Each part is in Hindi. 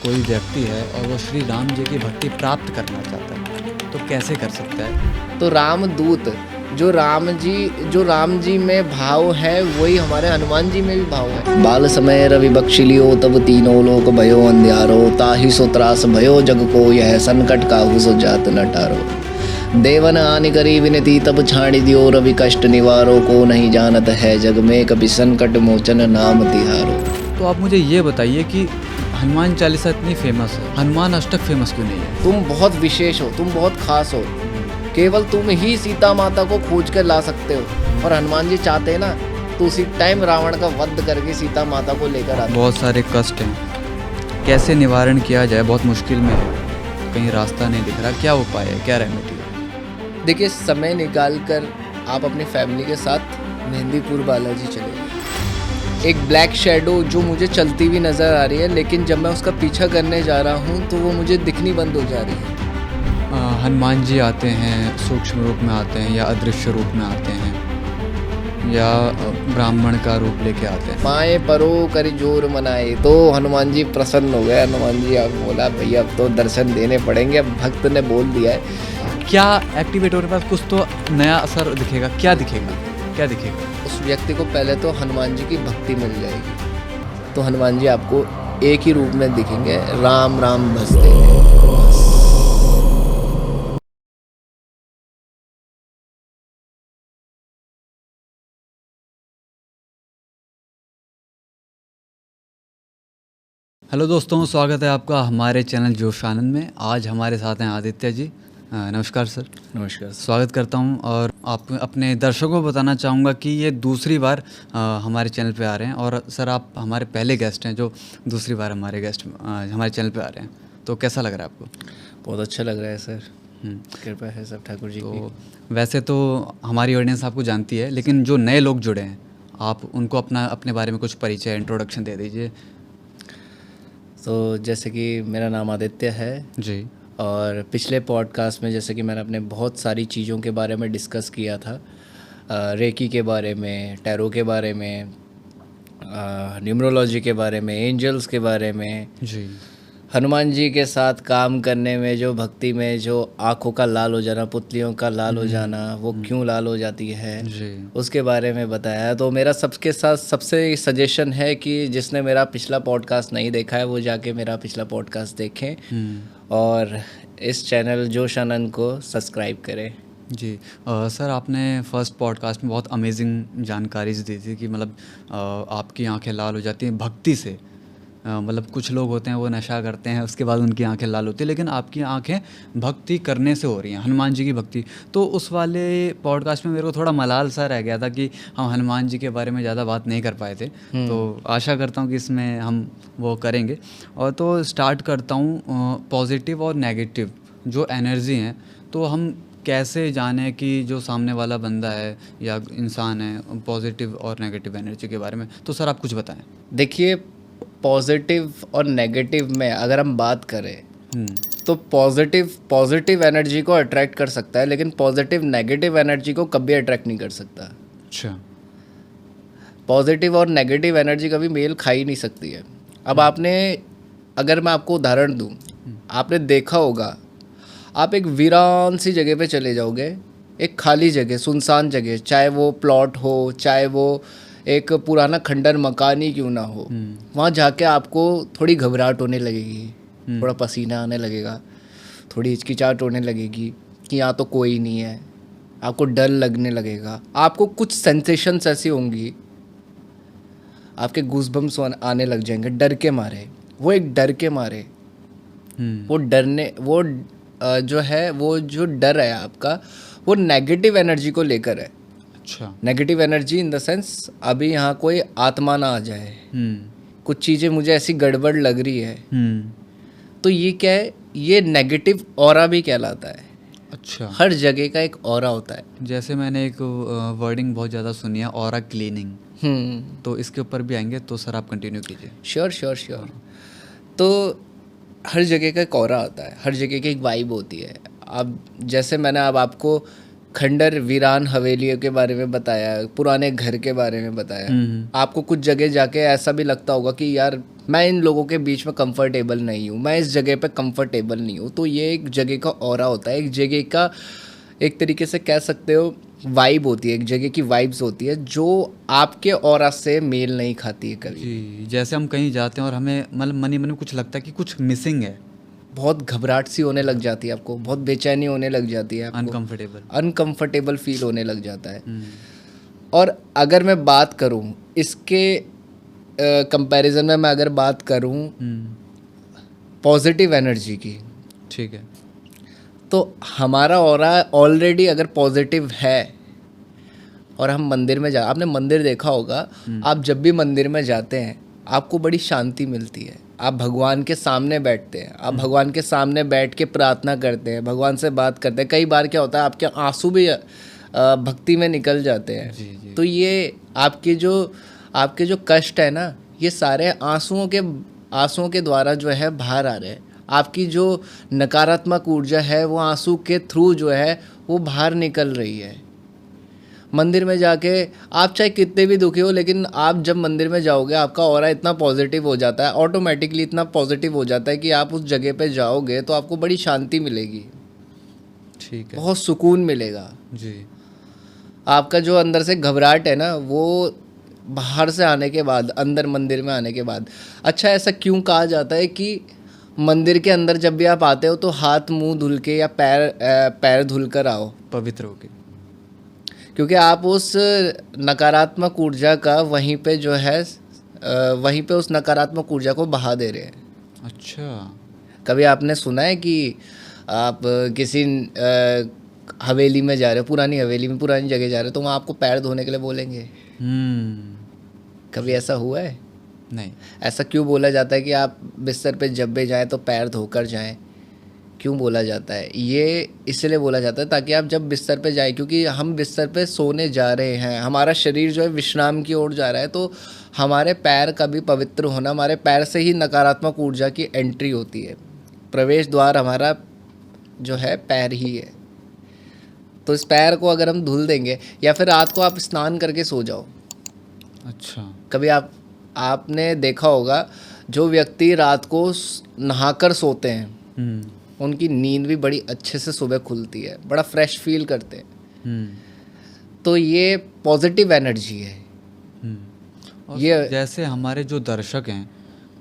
कोई व्यक्ति है और वो श्री राम जी की भक्ति प्राप्त करना चाहता है तो कैसे कर सकता है? तो रामदूत जो राम जी में भाव है वही हमारे हनुमान जी में भी भाव है। बाल समय रवि बख्शिलियो तब तीनों लोक भयो अंधियारो ताहि सो त्रास भयो जग को यह संकट काहू सो जात न टारो देवन आनि करी विनती तब छाड़ी दियो रवि कष्ट निवारो को नहीं जानत है जग में कभी संकट मोचन नाम तिहारो। तो आप मुझे ये बताइए कि हनुमान चालीसा इतनी फेमस है, हनुमान अष्टक फेमस क्यों नहीं है? तुम बहुत विशेष हो, तुम बहुत खास हो, केवल तुम ही सीता माता को खोज कर ला सकते हो। और हनुमान जी चाहते हैं ना तो उसी टाइम रावण का वध करके सीता माता को लेकर आते। बहुत सारे कष्ट हैं, कैसे निवारण किया जाए? बहुत मुश्किल में है, कहीं रास्ता नहीं दिख रहा, क्या उपाय है, क्या रेमेडी है? देखिए, समय निकाल कर आप अपनी फैमिली के साथ मेहंदीपुर बालाजी चले जाइए। एक ब्लैक शेडो जो मुझे चलती हुई नज़र आ रही है, लेकिन जब मैं उसका पीछा करने जा रहा हूँ तो वो मुझे दिखनी बंद हो जा रही है। हनुमान जी आते हैं, सूक्ष्म रूप में आते हैं या अदृश्य रूप में आते हैं या ब्राह्मण का रूप लेके आते हैं। माए परो कर जोर मनाए, तो हनुमान जी प्रसन्न हो गए। हनुमान जी अब बोला भैया अब तो दर्शन देने पड़ेंगे, अब भक्त ने बोल दिया है। क्या एक्टिवेट होने के बाद कुछ तो नया असर दिखेगा? क्या दिखेगा, क्या दिखेगा? उस व्यक्ति को पहले तो हनुमान जी की भक्ति मिल जाएगी, तो हनुमान जी आपको एक ही रूप में दिखेंगे, राम राम भजते हैं। हेलो दोस्तों, स्वागत है आपका हमारे चैनल जोश आनंद में। आज हमारे साथ हैं आदित्य जी। नमस्कार सर। नमस्कार। स्वागत करता हूं और आप अपने दर्शकों को बताना चाहूँगा कि ये दूसरी बार हमारे चैनल पे आ रहे हैं और सर आप हमारे पहले गेस्ट हैं जो दूसरी बार हमारे हमारे चैनल पे आ रहे हैं, तो कैसा लग रहा है आपको? बहुत अच्छा लग रहा है सर, कृपा है सब ठाकुर जी की। तो वैसे तो हमारी ऑडियंस आपको जानती है, लेकिन जो नए लोग जुड़े हैं आप उनको अपने बारे में कुछ परिचय, इंट्रोडक्शन दे दीजिए। तो जैसे कि मेरा नाम आदित्य है जी। और पिछले पॉडकास्ट में जैसे कि मैंने अपने बहुत सारी चीज़ों के बारे में डिस्कस किया था, रेकी के बारे में, टैरो के बारे में, न्यूमरोलॉजी के बारे में, एंजल्स के बारे में, जी, हनुमान जी के साथ काम करने में जो भक्ति में जो आँखों का लाल हो जाना, पुतलियों का लाल हो जाना, वो क्यों लाल हो जाती है, जी। उसके बारे में बताया। तो मेरा सबके साथ सबसे सजेशन है कि जिसने मेरा पिछला पॉडकास्ट नहीं देखा है वो जाके मेरा पिछला पॉडकास्ट देखें और इस चैनल जोश आनंद को सब्सक्राइब करें। जी। सर आपने फर्स्ट पॉडकास्ट में बहुत अमेजिंग जानकारी दी थी कि मतलब आपकी आंखें लाल हो जाती हैं भक्ति से। मतलब कुछ लोग होते हैं वो नशा करते हैं उसके बाद उनकी आंखें लाल होती है, लेकिन आपकी आंखें भक्ति करने से हो रही हैं, हनुमान जी की भक्ति। तो उस वाले पॉडकास्ट में मेरे को थोड़ा मलाल सा रह गया था कि हम हनुमान जी के बारे में ज़्यादा बात नहीं कर पाए थे, तो आशा करता हूँ कि इसमें हम वो करेंगे। और तो स्टार्ट करता हूँ पॉजिटिव और नेगेटिव जो एनर्जी हैं, तो हम कैसे जाने कि जो सामने वाला बंदा है या इंसान है पॉजिटिव और नेगेटिव एनर्जी के बारे में? तो सर आप कुछ बताएं। देखिए, पॉजिटिव और नेगेटिव में अगर हम बात करें तो पॉजिटिव एनर्जी को अट्रैक्ट कर सकता है, लेकिन पॉजिटिव नेगेटिव एनर्जी को कभी अट्रैक्ट नहीं कर सकता। अच्छा। पॉजिटिव और नेगेटिव एनर्जी कभी मेल खा ही नहीं सकती है। अब अगर मैं आपको उदाहरण दूं, आपने देखा होगा, आप एक वीरान सी जगह पे चले जाओगे, एक खाली जगह, सुनसान जगह, चाहे वो प्लॉट हो, चाहे वो एक पुराना खंडर मकान ही क्यों ना हो, वहाँ जाके आपको थोड़ी घबराहट होने लगेगी, थोड़ा पसीना आने लगेगा, थोड़ी हिचकिचाहट होने लगेगी कि यहाँ तो कोई नहीं है, आपको डर लगने लगेगा, आपको कुछ सेंसेशंस ऐसी होंगी, आपके गूज़बम्स आने लग जाएंगे डर के मारे। वो एक डर के मारे, वो जो डर है आपका, वो नेगेटिव एनर्जी को लेकर है। अच्छा। Negative energy in the sense, अभी यहाँ कोई आत्मा ना आ जाए, कुछ चीज़ें मुझे ऐसी गड़बड़ लग रही है, तो ये क्या है, ये नेगेटिव ऑरा भी कहलाता है। अच्छा। हर जगह का एक ऑरा होता है। जैसे मैंने एक वर्डिंग बहुत ज़्यादा सुनी है, ऑरा क्लीनिंग, तो इसके ऊपर भी आएंगे, तो सर आप कंटिन्यू कीजिए। श्योर। तो हर जगह का एक ऑरा होता है, हर जगह की एक वाइब होती है। अब जैसे मैंने अब आपको खंडर वीरान हवेलियों के बारे में बताया, पुराने घर के बारे में बताया। आपको कुछ जगह जाके ऐसा भी लगता होगा कि यार मैं इन लोगों के बीच में कंफर्टेबल नहीं हूँ, मैं इस जगह पे कंफर्टेबल नहीं हूँ। तो ये एक जगह का ऑरा होता है, एक जगह का एक तरीके से कह सकते हो वाइब होती है, एक जगह की वाइब्स होती है जो आपके ऑरा से मेल नहीं खाती है कभी। जी, जैसे हम कहीं जाते हैं और हमें मतलब मन में कुछ लगता है कि कुछ मिसिंग है, बहुत घबराहट सी होने लग जाती है आपको, बहुत बेचैनी होने लग जाती है आपको, अनकंफर्टेबल। अनकंफर्टेबल फील होने लग जाता है। और अगर मैं बात करूं इसके कंपैरिजन में, मैं अगर बात करूं पॉजिटिव एनर्जी की, ठीक है। तो हमारा ऑरा ऑलरेडी अगर पॉजिटिव है और हम मंदिर में आपने मंदिर देखा होगा, आप जब भी मंदिर में जाते हैं आपको बड़ी शांति मिलती है। आप भगवान के सामने बैठते हैं, आप भगवान के सामने बैठ के प्रार्थना करते हैं, भगवान से बात करते हैं। कई बार क्या होता है आपके आंसू भी भक्ति में निकल जाते हैं। जी, जी। तो ये आपके जो कष्ट है ना, ये सारे आंसुओं के द्वारा जो है बाहर आ रहे हैं। आपकी जो नकारात्मक ऊर्जा है वो आंसू के थ्रू जो है वो बाहर निकल रही है। मंदिर में जाके आप चाहे कितने भी दुखी हो, लेकिन आप जब मंदिर में जाओगे आपका ऑरा इतना पॉजिटिव हो जाता है, ऑटोमेटिकली इतना पॉजिटिव हो जाता है कि आप उस जगह पे जाओगे तो आपको बड़ी शांति मिलेगी, ठीक है। बहुत सुकून मिलेगा। जी। आपका जो अंदर से घबराहट है ना, वो बाहर से आने के बाद, अंदर मंदिर में आने के बाद। अच्छा, ऐसा क्यों कहा जाता है कि मंदिर के अंदर जब भी आप आते हो तो हाथ मुंह धुल के या पैर धुल कर आओ, पवित्र होके? क्योंकि आप उस नकारात्मक ऊर्जा का वहीं पे जो है वहीं पे उस नकारात्मक ऊर्जा को बहा दे रहे हैं। अच्छा। कभी आपने सुना है कि आप किसी हवेली में जा रहे हो, पुरानी हवेली में, पुरानी जगह जा रहे हो, तो वहाँ आपको पैर धोने के लिए बोलेंगे? कभी ऐसा हुआ है? नहीं। ऐसा क्यों बोला जाता है कि आप बिस्तर पे जब भी जाएं तो पैर धोकर जाएं? क्यों बोला जाता है? ये इसलिए बोला जाता है ताकि आप जब बिस्तर पे जाएं, क्योंकि हम बिस्तर पे सोने जा रहे हैं, हमारा शरीर जो है विश्राम की ओर जा रहा है, तो हमारे पैर का भी पवित्र होना, हमारे पैर से ही नकारात्मक ऊर्जा की एंट्री होती है। प्रवेश द्वार हमारा जो है पैर ही है। तो इस पैर को अगर हम धुल देंगे, या फिर रात को आप स्नान करके सो जाओ। अच्छा। कभी आपने देखा होगा जो व्यक्ति रात को नहाकर सोते हैं उनकी नींद भी बड़ी अच्छे से सुबह खुलती है, बड़ा फ्रेश फील करते हैं। तो ये पॉजिटिव एनर्जी है। और ये जैसे हमारे जो दर्शक हैं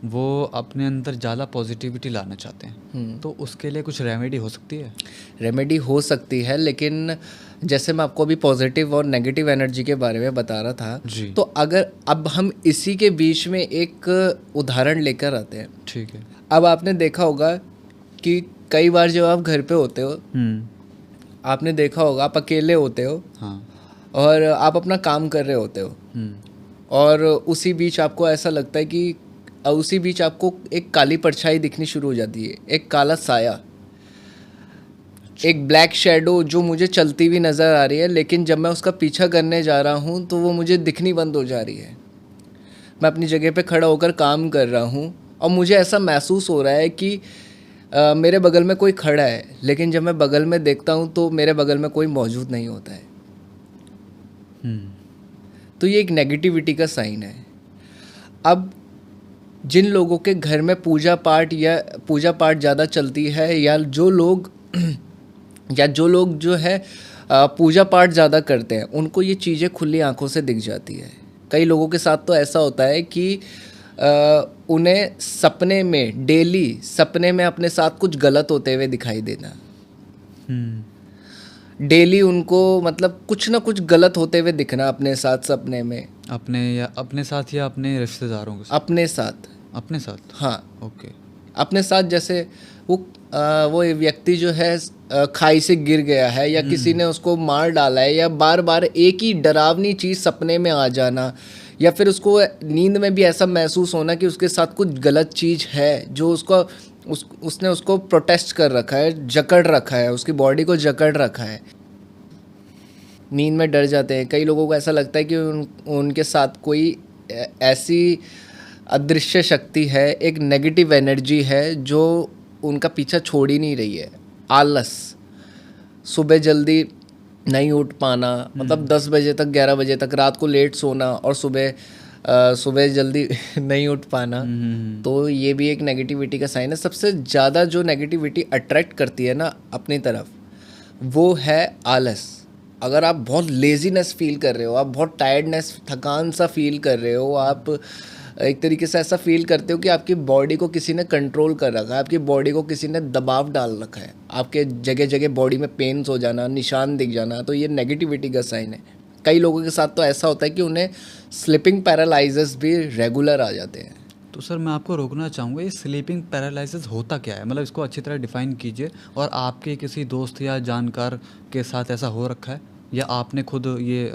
वो अपने अंदर ज़्यादा पॉजिटिविटी लाना चाहते हैं, तो उसके लिए कुछ रेमेडी हो सकती है? रेमेडी हो सकती है, लेकिन जैसे मैं आपको अभी पॉजिटिव और नेगेटिव एनर्जी के बारे में बता रहा था जी। तो अगर अब हम इसी के बीच में एक उदाहरण लेकर आते हैं। ठीक है। अब आपने देखा होगा कि कई बार जब आप घर पे होते हो, आपने देखा होगा आप अकेले होते हो, हाँ, और आप अपना काम कर रहे होते हो, और उसी बीच आपको ऐसा लगता है कि उसी बीच आपको एक काली परछाई दिखनी शुरू हो जाती है, एक काला साया, एक ब्लैक शैडो जो मुझे चलती हुई नज़र आ रही है, लेकिन जब मैं उसका पीछा करने जा रहा हूँ तो वो मुझे दिखनी बंद हो जा रही है। मैं अपनी जगह पे खड़ा होकर काम कर रहा हूँ और मुझे ऐसा महसूस हो रहा है कि मेरे बगल में कोई खड़ा है, लेकिन जब मैं बगल में देखता हूँ तो मेरे बगल में कोई मौजूद नहीं होता है। तो ये एक नेगेटिविटी का साइन है। अब जिन लोगों के घर में पूजा पाठ ज़्यादा चलती है, या जो लोग जो है पूजा पाठ ज़्यादा करते हैं, उनको ये चीज़ें खुली आंखों से दिख जाती है। कई लोगों के साथ तो ऐसा होता है कि उन्हें सपने में, डेली सपने में अपने साथ कुछ गलत होते हुए दिखाई देना। डेली उनको मतलब कुछ ना कुछ गलत होते हुए दिखना अपने साथ सपने में, अपने साथ या अपने रिश्तेदारों के साथ? अपने साथ। हाँ, ओके। अपने साथ, जैसे वो व्यक्ति जो है खाई से गिर गया है, या किसी ने उसको मार डाला है, या बार बार एक ही डरावनी चीज़ सपने में आ जाना, या फिर उसको नींद में भी ऐसा महसूस होना कि उसके साथ कुछ गलत चीज़ है जो उसने उसको प्रोटेस्ट कर रखा है, जकड़ रखा है, उसकी बॉडी को जकड़ रखा है। नींद में डर जाते हैं। कई लोगों को ऐसा लगता है कि उनके साथ कोई ऐसी अदृश्य शक्ति है, एक नेगेटिव एनर्जी है जो उनका पीछा छोड़ ही नहीं रही है। आलस, सुबह जल्दी नहीं उठ पाना, मतलब 10 बजे तक 11 बजे तक रात को लेट सोना और सुबह जल्दी नहीं उठ पाना, तो ये भी एक नेगेटिविटी का साइन है। सबसे ज़्यादा जो नेगेटिविटी अट्रैक्ट करती है ना अपनी तरफ, वो है आलस। अगर आप बहुत लेजीनेस फील कर रहे हो, आप बहुत टायर्डनेस, थकान सा फील कर रहे हो, आप एक तरीके से ऐसा फील करते हो कि आपकी बॉडी को किसी ने कंट्रोल कर रखा है, आपकी बॉडी को किसी ने दबाव डाल रखा है, आपके जगह जगह बॉडी में पेन्स हो जाना, निशान दिख जाना, तो ये नेगेटिविटी का साइन है। कई लोगों के साथ तो ऐसा होता है कि उन्हें स्लीपिंग पैरालिसिस भी रेगुलर आ जाते हैं। तो सर मैं आपको रोकना चाहूँगा, ये स्लीपिंग पैरालिसिस होता क्या है? मतलब इसको अच्छी तरह डिफाइन कीजिए, और आपके किसी दोस्त या जानकार के साथ ऐसा हो रखा है या आपने खुद ये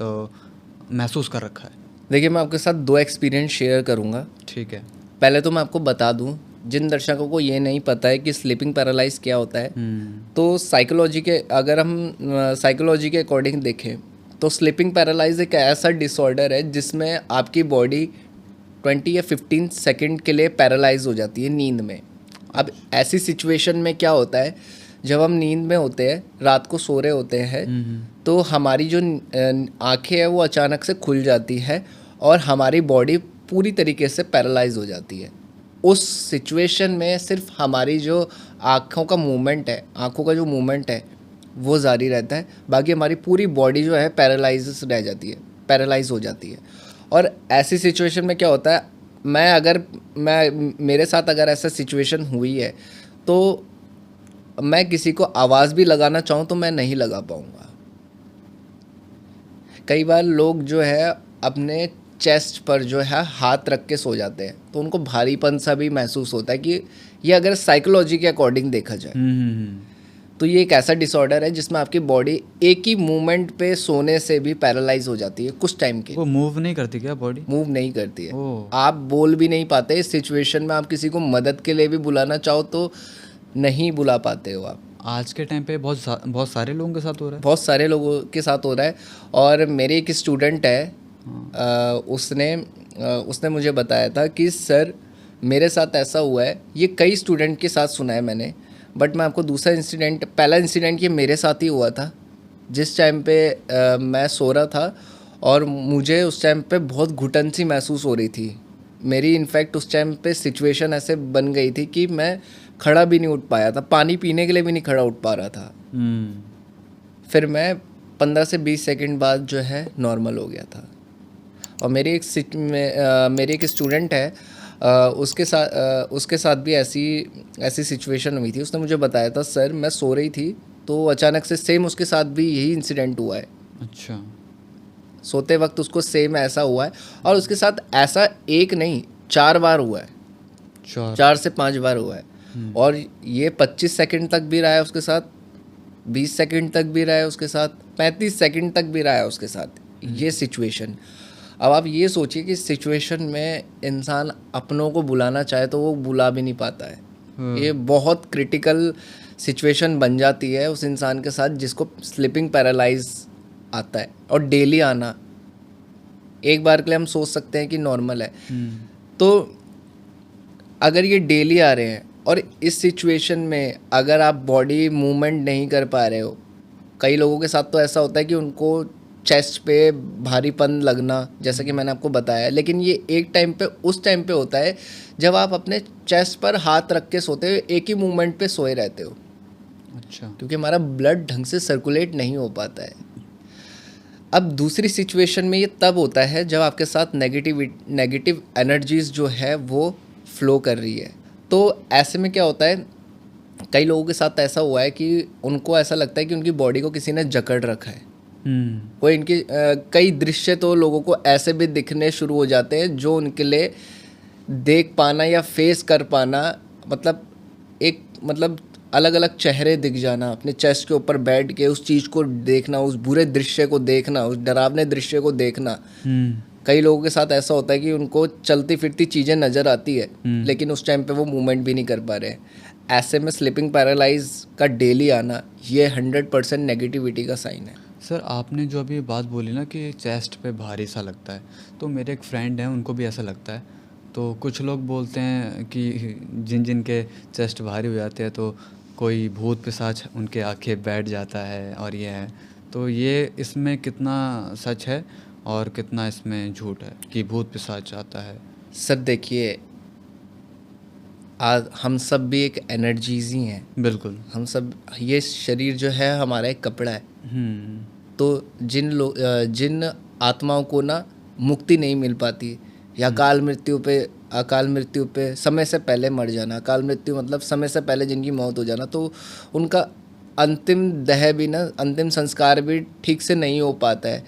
महसूस कर रखा है? देखिए, मैं आपके साथ 2 एक्सपीरियंस शेयर करूँगा। ठीक है। पहले तो मैं आपको बता दूँ, जिन दर्शकों को ये नहीं पता है कि स्लीपिंग पैरालाइज क्या होता है, तो अगर हम साइकोलॉजी के अकॉर्डिंग देखें तो स्लीपिंग पैरालाइज एक ऐसा डिसऑर्डर है जिसमें आपकी बॉडी 20 या 15 सेकंड के लिए पैरालाइज हो जाती है नींद में। अब ऐसी सिचुएशन में क्या होता है, जब हम नींद में होते हैं, रात को सो रहे होते हैं, तो हमारी जो आँखें हैं वो अचानक से खुल जाती है और हमारी बॉडी पूरी तरीके से पैरालाइज हो जाती है। उस सिचुएशन में सिर्फ हमारी जो आँखों का मूवमेंट है वो जारी रहता है, बाकी हमारी पूरी बॉडी जो है पैरालाइज हो जाती है। और ऐसी सिचुएशन में क्या होता है, मेरे साथ अगर ऐसा सिचुएशन हुई है तो मैं किसी को आवाज़ भी लगाना चाहूँ तो मैं नहीं लगा पाऊँगा। कई बार लोग जो है अपने चेस्ट पर जो है हाथ रख के सो जाते हैं, तो उनको भारीपन सा भी महसूस होता है कि ये अगर साइकोलॉजी के अकॉर्डिंग देखा जाए तो ये एक ऐसा डिसऑर्डर है जिसमें आपकी बॉडी एक ही मूवमेंट पे सोने से भी पैरालाइज हो जाती है कुछ टाइम के। वो मूव नहीं करती क्या बॉडी? मूव नहीं करती है, आप बोल भी नहीं पाते। इस सिचुएशन में आप किसी को मदद के लिए भी बुलाना चाहो तो नहीं बुला पाते हो आप। आज के टाइम पे बहुत सारे लोगों के साथ हो रहा है। बहुत सारे लोगों के साथ हो रहा है। और मेरे एक स्टूडेंट है, उसने मुझे बताया था कि सर मेरे साथ ऐसा हुआ है। ये कई स्टूडेंट के साथ सुना है मैंने, बट मैं आपको पहला इंसिडेंट ये मेरे साथ ही हुआ था। जिस टाइम पे मैं सो रहा था और मुझे उस टाइम पे बहुत घुटन सी महसूस हो रही थी। मेरी इनफैक्ट उस टाइम पे सिचुएशन ऐसे बन गई थी कि मैं खड़ा भी नहीं उठ पाया था, पानी पीने के लिए भी नहीं खड़ा उठ पा रहा था। फिर मैं 15 से 20 सेकंड बाद जो है नॉर्मल हो गया था। और मेरी एक स्टूडेंट है, उसके साथ भी ऐसी सिचुएशन हुई थी। उसने मुझे बताया था सर मैं सो रही थी तो अचानक से सेम उसके साथ भी यही इंसिडेंट हुआ है। अच्छा। सोते वक्त उसको सेम ऐसा हुआ है, और उसके साथ ऐसा एक नहीं 4 बार हुआ है। 4 से 5 बार हुआ है। और ये 25 सेकंड तक भी रहा है उसके साथ, 20 सेकंड तक भी रहा है उसके साथ, 35 सेकंड तक भी रहा है उसके साथ ये सिचुएशन। अब आप ये सोचिए कि इस सिचुएशन में इंसान अपनों को बुलाना चाहे तो वो बुला भी नहीं पाता है। ये बहुत क्रिटिकल सिचुएशन बन जाती है उस इंसान के साथ जिसको स्लीपिंग पैरालाइज आता है। और डेली आना, एक बार के लिए हम सोच सकते हैं कि नॉर्मल है, तो अगर ये डेली आ रहे हैं और इस सिचुएशन में अगर आप बॉडी मूवमेंट नहीं कर पा रहे हो, कई लोगों के साथ तो ऐसा होता है कि उनको चेस्ट पे भारीपन लगना, जैसा कि मैंने आपको बताया। लेकिन ये उस टाइम पे होता है जब आप अपने चेस्ट पर हाथ रख के सोते हो, एक ही मूवमेंट पे सोए रहते हो। अच्छा। क्योंकि हमारा ब्लड ढंग से सर्कुलेट नहीं हो पाता है। अब दूसरी सिचुएशन में ये तब होता है जब आपके साथ नेगेटिव एनर्जीज जो है वो फ्लो कर रही है। तो ऐसे में क्या होता है, कई लोगों के साथ ऐसा हुआ है कि उनको ऐसा लगता है कि उनकी बॉडी को किसी ने जकड़ रखा है। कोई इनकी कई दृश्य तो लोगों को ऐसे भी दिखने शुरू हो जाते हैं जो उनके लिए देख पाना या फेस कर पाना, मतलब अलग अलग चेहरे दिख जाना, अपने चेस्ट के ऊपर बैठ के उस चीज़ को देखना, उस बुरे दृश्य को देखना, उस डरावने दृश्य को देखना। कई लोगों के साथ ऐसा होता है कि उनको चलती फिरती चीज़ें नज़र आती है लेकिन उस टाइम पे वो मूवमेंट भी नहीं कर पा रहे। ऐसे में स्लीपिंग पैरालाइज का डेली आना ये 100% नेगेटिविटी का साइन है। सर आपने जो अभी बात बोली ना कि चेस्ट पे भारी सा लगता है, तो मेरे एक फ्रेंड हैं उनको भी ऐसा लगता है। तो कुछ लोग बोलते हैं कि जिन के चेस्ट भारी हो जाते हैं तो कोई भूत पिशाच उनके आंखें बैठ जाता है और ये है। तो ये इसमें कितना सच है और कितना इसमें झूठ है कि भूत पिशाच आता है? सर देखिए, आज हम सब भी एक एनर्जीज ही हैं। बिल्कुल। हम सब, ये शरीर जो है हमारा एक कपड़ा है। हम्म। तो जिन आत्माओं को ना मुक्ति नहीं मिल पाती, या अकाल मृत्यु पे समय से पहले मर जाना, अकाल मृत्यु मतलब समय से पहले जिनकी मौत हो जाना, तो उनका अंतिम संस्कार भी ठीक से नहीं हो पाता है,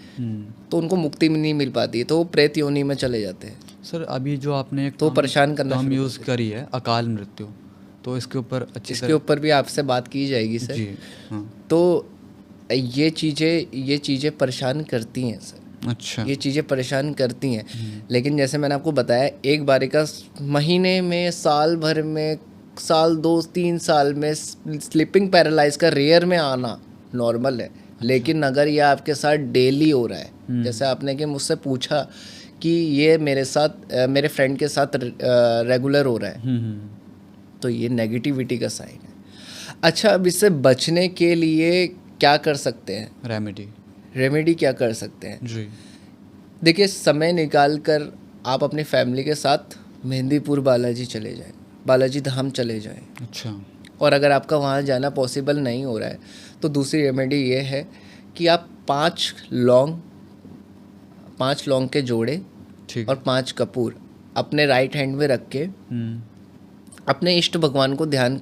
तो उनको मुक्ति नहीं मिल पाती है, तो वो प्रेत योनि में चले जाते हैं। सर अभी जो आपने एक तो परेशान करना टर्म शुरू यूज़ करी है अकाल मृत्यु, तो इसके ऊपर अच्छी इसके ऊपर भी आपसे बात की जाएगी सर। जी हाँ। तो ये चीज़ें परेशान करती हैं सर। अच्छा। ये चीज़ें परेशान करती हैं, लेकिन जैसे मैंने आपको बताया, एक बारी का महीने में, साल भर में, साल 2-3 साल में स्लीपिंग पैरालाइज का रेयर में आना नॉर्मल है। लेकिन अगर ये आपके साथ डेली हो रहा है, जैसे आपने कि मुझसे पूछा कि ये मेरे फ्रेंड के साथ रेगुलर हो रहा है, तो ये नेगेटिविटी का साइन है। अच्छा, अब इससे बचने के लिए क्या कर सकते हैं? रेमेडी क्या कर सकते हैं? जी। देखिए, समय निकाल कर आप अपनी फैमिली के साथ मेहंदीपुर बालाजी चले जाएं, बालाजी धाम चले जाएं। अच्छा। और अगर आपका वहाँ जाना पॉसिबल नहीं हो रहा है, तो दूसरी रेमेडी ये है कि आप 5 लौंग के जोड़े ठीक। और 5 कपूर अपने राइट हैंड में रख के अपने इष्ट भगवान का ध्यान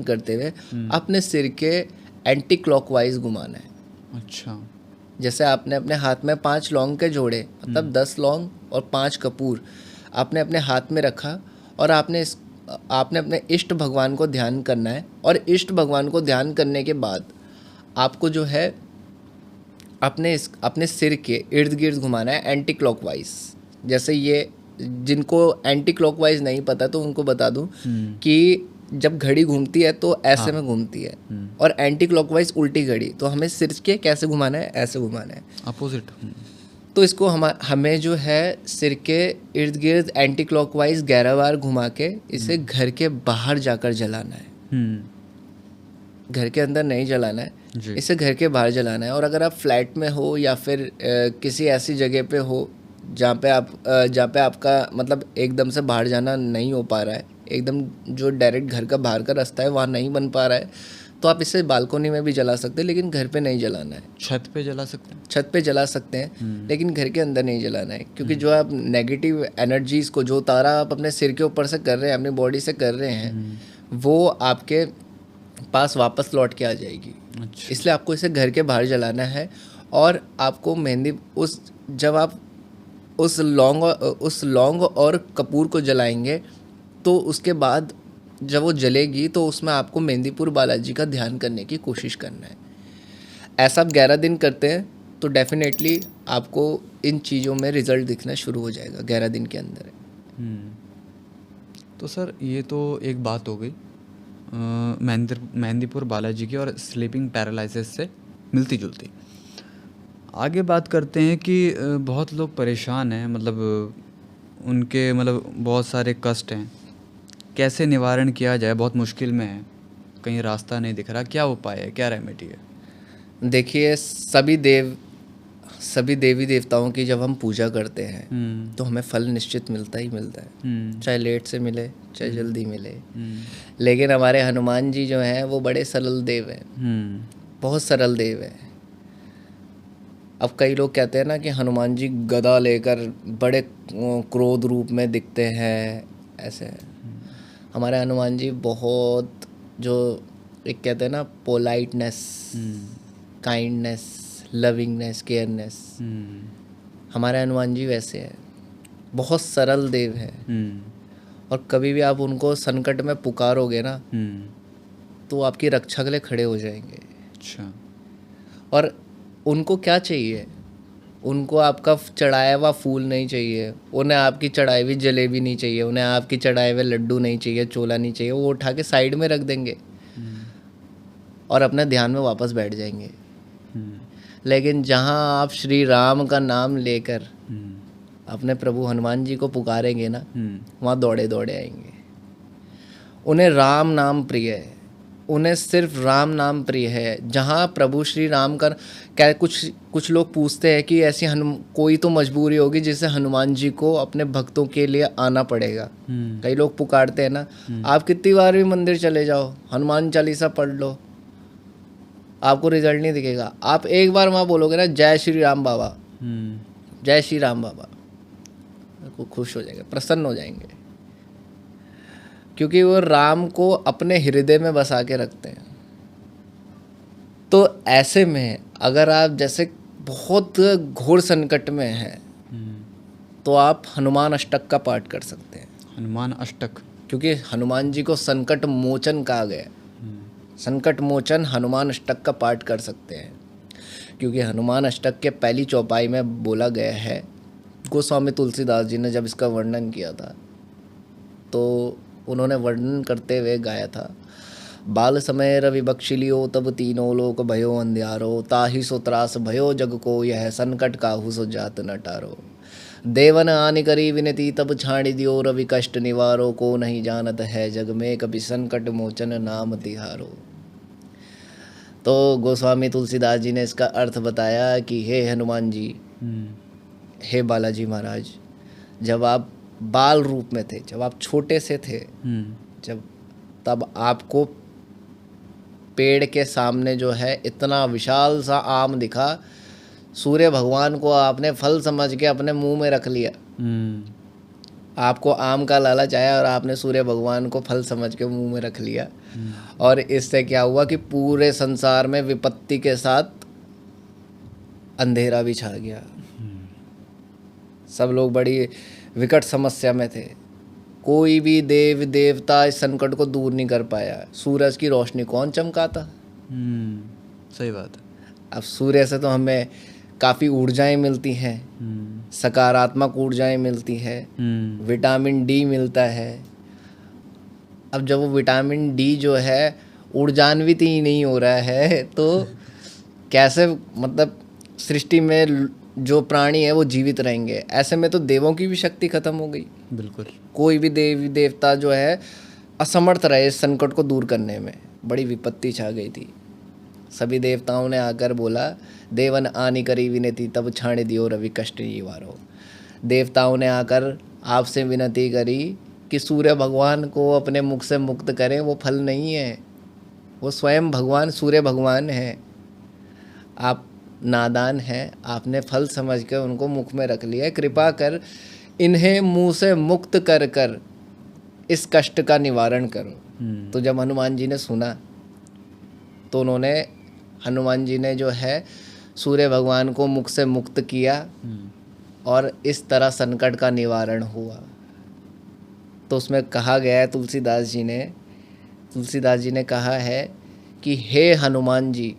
करते हुए अपने सिर के एंटी क्लॉकवाइज घुमाना है। अच्छा। जैसे आपने अपने हाथ में 5 लौंग के जोड़े, मतलब 10 लौंग और 5 कपूर आपने अपने हाथ में रखा, और आपने अपने इष्ट भगवान को ध्यान करना है। और इष्ट भगवान को ध्यान करने के बाद आपको जो है अपने सिर के इर्द गिर्द घुमाना है एंटी क्लॉकवाइज। जैसे ये, जिनको एंटी क्लॉकवाइज नहीं पता तो उनको बता दूं कि जब घड़ी घूमती है तो ऐसे में घूमती है, और एंटी क्लॉकवाइज उल्टी घड़ी, तो हमें सिर के कैसे घुमाना है? ऐसे घुमाना है, अपोजिट। तो इसको हमें जो है सिर के इर्द गिर्द एंटी क्लॉकवाइज 11 बार घुमा के इसे घर के बाहर जाकर जलाना है। घर के अंदर नहीं जलाना है, इसे घर के बाहर जलाना है। और अगर आप फ्लैट में हो या फिर किसी ऐसी जगह पे हो जहाँ पे आपका मतलब एकदम से बाहर जाना नहीं हो पा रहा है, एकदम जो डायरेक्ट घर का बाहर का रास्ता है वहाँ नहीं बन पा रहा है, तो आप इसे बालकनी में भी जला सकते हैं, लेकिन घर पे नहीं जलाना है। छत पे जला सकते हैं? छत पे जला सकते हैं, लेकिन घर के अंदर नहीं जलाना है, क्योंकि जो आप नेगेटिव एनर्जीज़ को, जो तारा आप अपने सिर के ऊपर से कर रहे हैं, अपनी बॉडी से कर रहे हैं, वो आपके पास वापस लौट के आ जाएगी। अच्छा। इसलिए आपको इसे घर के बाहर जलाना है। और आपको मेहंदी जब आप उस लौंग और कपूर को जलाएंगे, तो उसके बाद जब वो जलेगी तो उसमें आपको मेहंदीपुर बालाजी का ध्यान करने की कोशिश करना है। ऐसा आप 11 दिन करते हैं तो डेफिनेटली आपको इन चीज़ों में रिजल्ट दिखना शुरू हो जाएगा 11 दिन के अंदर। तो सर ये तो एक बात हो गई मेहंदीपुर बालाजी की और स्लीपिंग पैरालिसिस से मिलती जुलती। आगे बात करते हैं कि बहुत लोग परेशान हैं, मतलब उनके बहुत सारे कष्ट हैं, कैसे निवारण किया जाए? बहुत मुश्किल में है, कहीं रास्ता नहीं दिख रहा, क्या उपाय है, क्या रेमेडी है? देखिए, सभी देवी देवताओं की जब हम पूजा करते हैं तो हमें फल निश्चित मिलता ही मिलता है, चाहे लेट से मिले चाहे जल्दी मिले। लेकिन हमारे हनुमान जी जो हैं वो बड़े सरल देव हैं, बहुत सरल देव हैं। अब कई लोग कहते हैं ना कि हनुमान जी गदा लेकर बड़े क्रोध रूप में दिखते हैं, ऐसे। हमारे हनुमान जी बहुत, जो एक कहते हैं ना, पोलाइटनेस, काइंडनेस, लविंगनेस, केयरनेस, हमारे हनुमान जी वैसे हैं, बहुत सरल देव हैं। और कभी भी आप उनको संकट में पुकारोगे ना, तो आपकी रक्षा के लिए खड़े हो जाएंगे। अच्छा। और उनको क्या चाहिए? उनको आपका चढ़ाया हुआ फूल नहीं चाहिए, उन्हें आपकी चढ़ाई हुई जलेबी नहीं चाहिए, उन्हें आपकी चढ़ाए हुए लड्डू नहीं चाहिए, चोला नहीं चाहिए। वो उठा के साइड में रख देंगे और अपने ध्यान में वापस बैठ जाएंगे। लेकिन जहाँ आप श्री राम का नाम लेकर अपने प्रभु हनुमान जी को पुकारेंगे ना, वहाँ दौड़े दौड़े आएंगे। उन्हें राम नाम प्रिय है, उन्हें सिर्फ राम नाम प्रिय है। जहाँ प्रभु श्री राम का क्या, कुछ लोग पूछते हैं कि ऐसी कोई तो मजबूरी होगी जिससे हनुमान जी को अपने भक्तों के लिए आना पड़ेगा। कई लोग पुकारते हैं ना, आप कितनी बार भी मंदिर चले जाओ, हनुमान चालीसा पढ़ लो, आपको रिजल्ट नहीं दिखेगा। आप एक बार वहाँ बोलोगे ना, जय श्री राम बाबा, जय श्री राम बाबा, वो खुश हो जाएंगे, प्रसन्न हो जाएंगे, क्योंकि वो राम को अपने हृदय में बसा के रखते हैं। तो ऐसे में अगर आप जैसे बहुत घोर संकट में हैं तो आप हनुमान अष्टक का पाठ कर सकते हैं। हनुमान अष्टक, क्योंकि हनुमान जी को संकट मोचन कहा गया। संकट मोचन हनुमान अष्टक का पाठ कर सकते हैं, क्योंकि हनुमान अष्टक के पहली चौपाई में बोला गया है, गोस्वामी तुलसीदास जी ने जब इसका वर्णन किया था तो उन्होंने वर्णन करते हुए गाया था, बाल समय रवि बक्षिलियो तब तीनों लोक भयो अंधियारो, ताहि सो त्रास भयो जग को, यह संकट काहू सो जात न टारो। देवन आनि करी विनती तब छाड़ी दियो, रवि कष्ट निवारो, को नहीं जानत है जग में, कभी संकट मोचन नाम तिहारो। तो गोस्वामी तुलसीदास जी ने इसका अर्थ बताया कि हे हनुमान जी, हे बालाजी महाराज, जब आप बाल रूप में थे, जब आप छोटे से थे, तब आपको पेड़ के सामने जो है इतना विशाल सा आम दिखा, सूर्य भगवान को आपने फल समझ के अपने मुंह में रख लिया। आपको आम का लालच आया और आपने सूर्य भगवान को फल समझ के मुंह में रख लिया, और इससे क्या हुआ कि पूरे संसार में विपत्ति के साथ अंधेरा भी छा गया। सब लोग बड़ी विकट समस्या में थे, कोई भी देव देवता इस संकट को दूर नहीं कर पाया। सूरज की रोशनी कौन चमकाता? सही बात है। अब सूर्य से तो हमें काफ़ी ऊर्जाएं मिलती हैं, सकारात्मक ऊर्जाएं मिलती हैं, विटामिन डी मिलता है। अब जब वो विटामिन डी जो है ऊर्जान्वित ही नहीं हो रहा है तो कैसे, मतलब सृष्टि में जो प्राणी है वो जीवित रहेंगे? ऐसे में तो देवों की भी शक्ति खत्म हो गई। बिल्कुल, कोई भी देवी देवता जो है असमर्थ रहे इस संकट को दूर करने में, बड़ी विपत्ति छा गई थी। सभी देवताओं ने आकर बोला, देवन आनि करी विनती तब छाड़ दियो रवि कष्ट निवारो। देवताओं ने आकर आपसे विनती करी कि सूर्य भगवान को अपने मुख से मुक्त करें। वो फल नहीं है, वो स्वयं भगवान सूर्य भगवान है। आप नादान हैं, आपने फल समझ कर उनको मुख में रख लिया। कृपा कर इन्हें मुंह से मुक्त कर कर इस कष्ट का निवारण करो। तो जब हनुमान जी ने सुना तो हनुमान जी ने जो है सूर्य भगवान को मुख से मुक्त किया और इस तरह संकट का निवारण हुआ। तो उसमें कहा गया है, तुलसीदास जी ने कहा है कि हे हनुमान जी,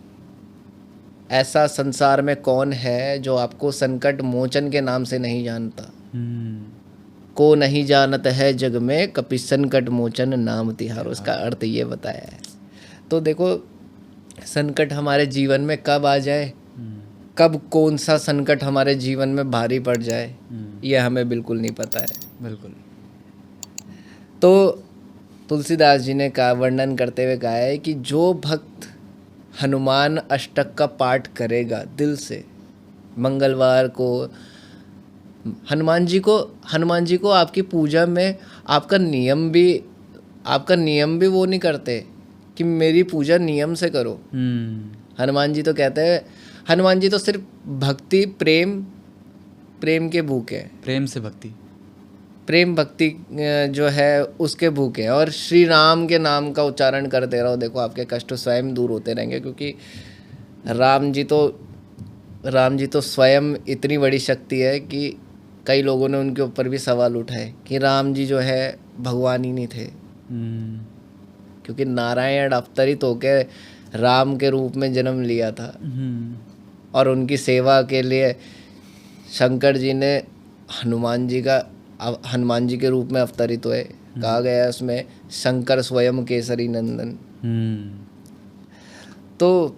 ऐसा संसार में कौन है जो आपको संकट मोचन के नाम से नहीं जानता? को नहीं जानत है जग में, कपि संकट मोचन नाम तिहारो। इसका अर्थ ये बताया है। तो देखो, संकट हमारे जीवन में कब आ जाए, कब कौन सा संकट हमारे जीवन में भारी पड़ जाए, यह हमें बिल्कुल नहीं पता है। बिल्कुल। तो तुलसीदास जी ने कहा, वर्णन करते हुए कहा है कि जो भक्त हनुमान अष्टक का पाठ करेगा दिल से, मंगलवार को हनुमान जी को आपकी पूजा में आपका नियम भी वो नहीं करते कि मेरी पूजा नियम से करो। हनुमान जी तो कहते हैं, हनुमान जी तो सिर्फ भक्ति प्रेम के भूखे हैं। प्रेम भक्ति जो है उसके भूखे हैं, और श्री राम के नाम का उच्चारण करते रहो। देखो, आपके कष्ट स्वयं दूर होते रहेंगे, क्योंकि राम जी तो स्वयं इतनी बड़ी शक्ति है कि कई लोगों ने उनके ऊपर भी सवाल उठाए कि राम जी जो है भगवान ही नहीं थे, क्योंकि नारायण अवतरित होकर राम के रूप में जन्म लिया था, और उनकी सेवा के लिए शंकर जी ने हनुमान जी के रूप में अवतरित हुए। कहा गया है उसमें, शंकर स्वयं केसरी नंदन। तो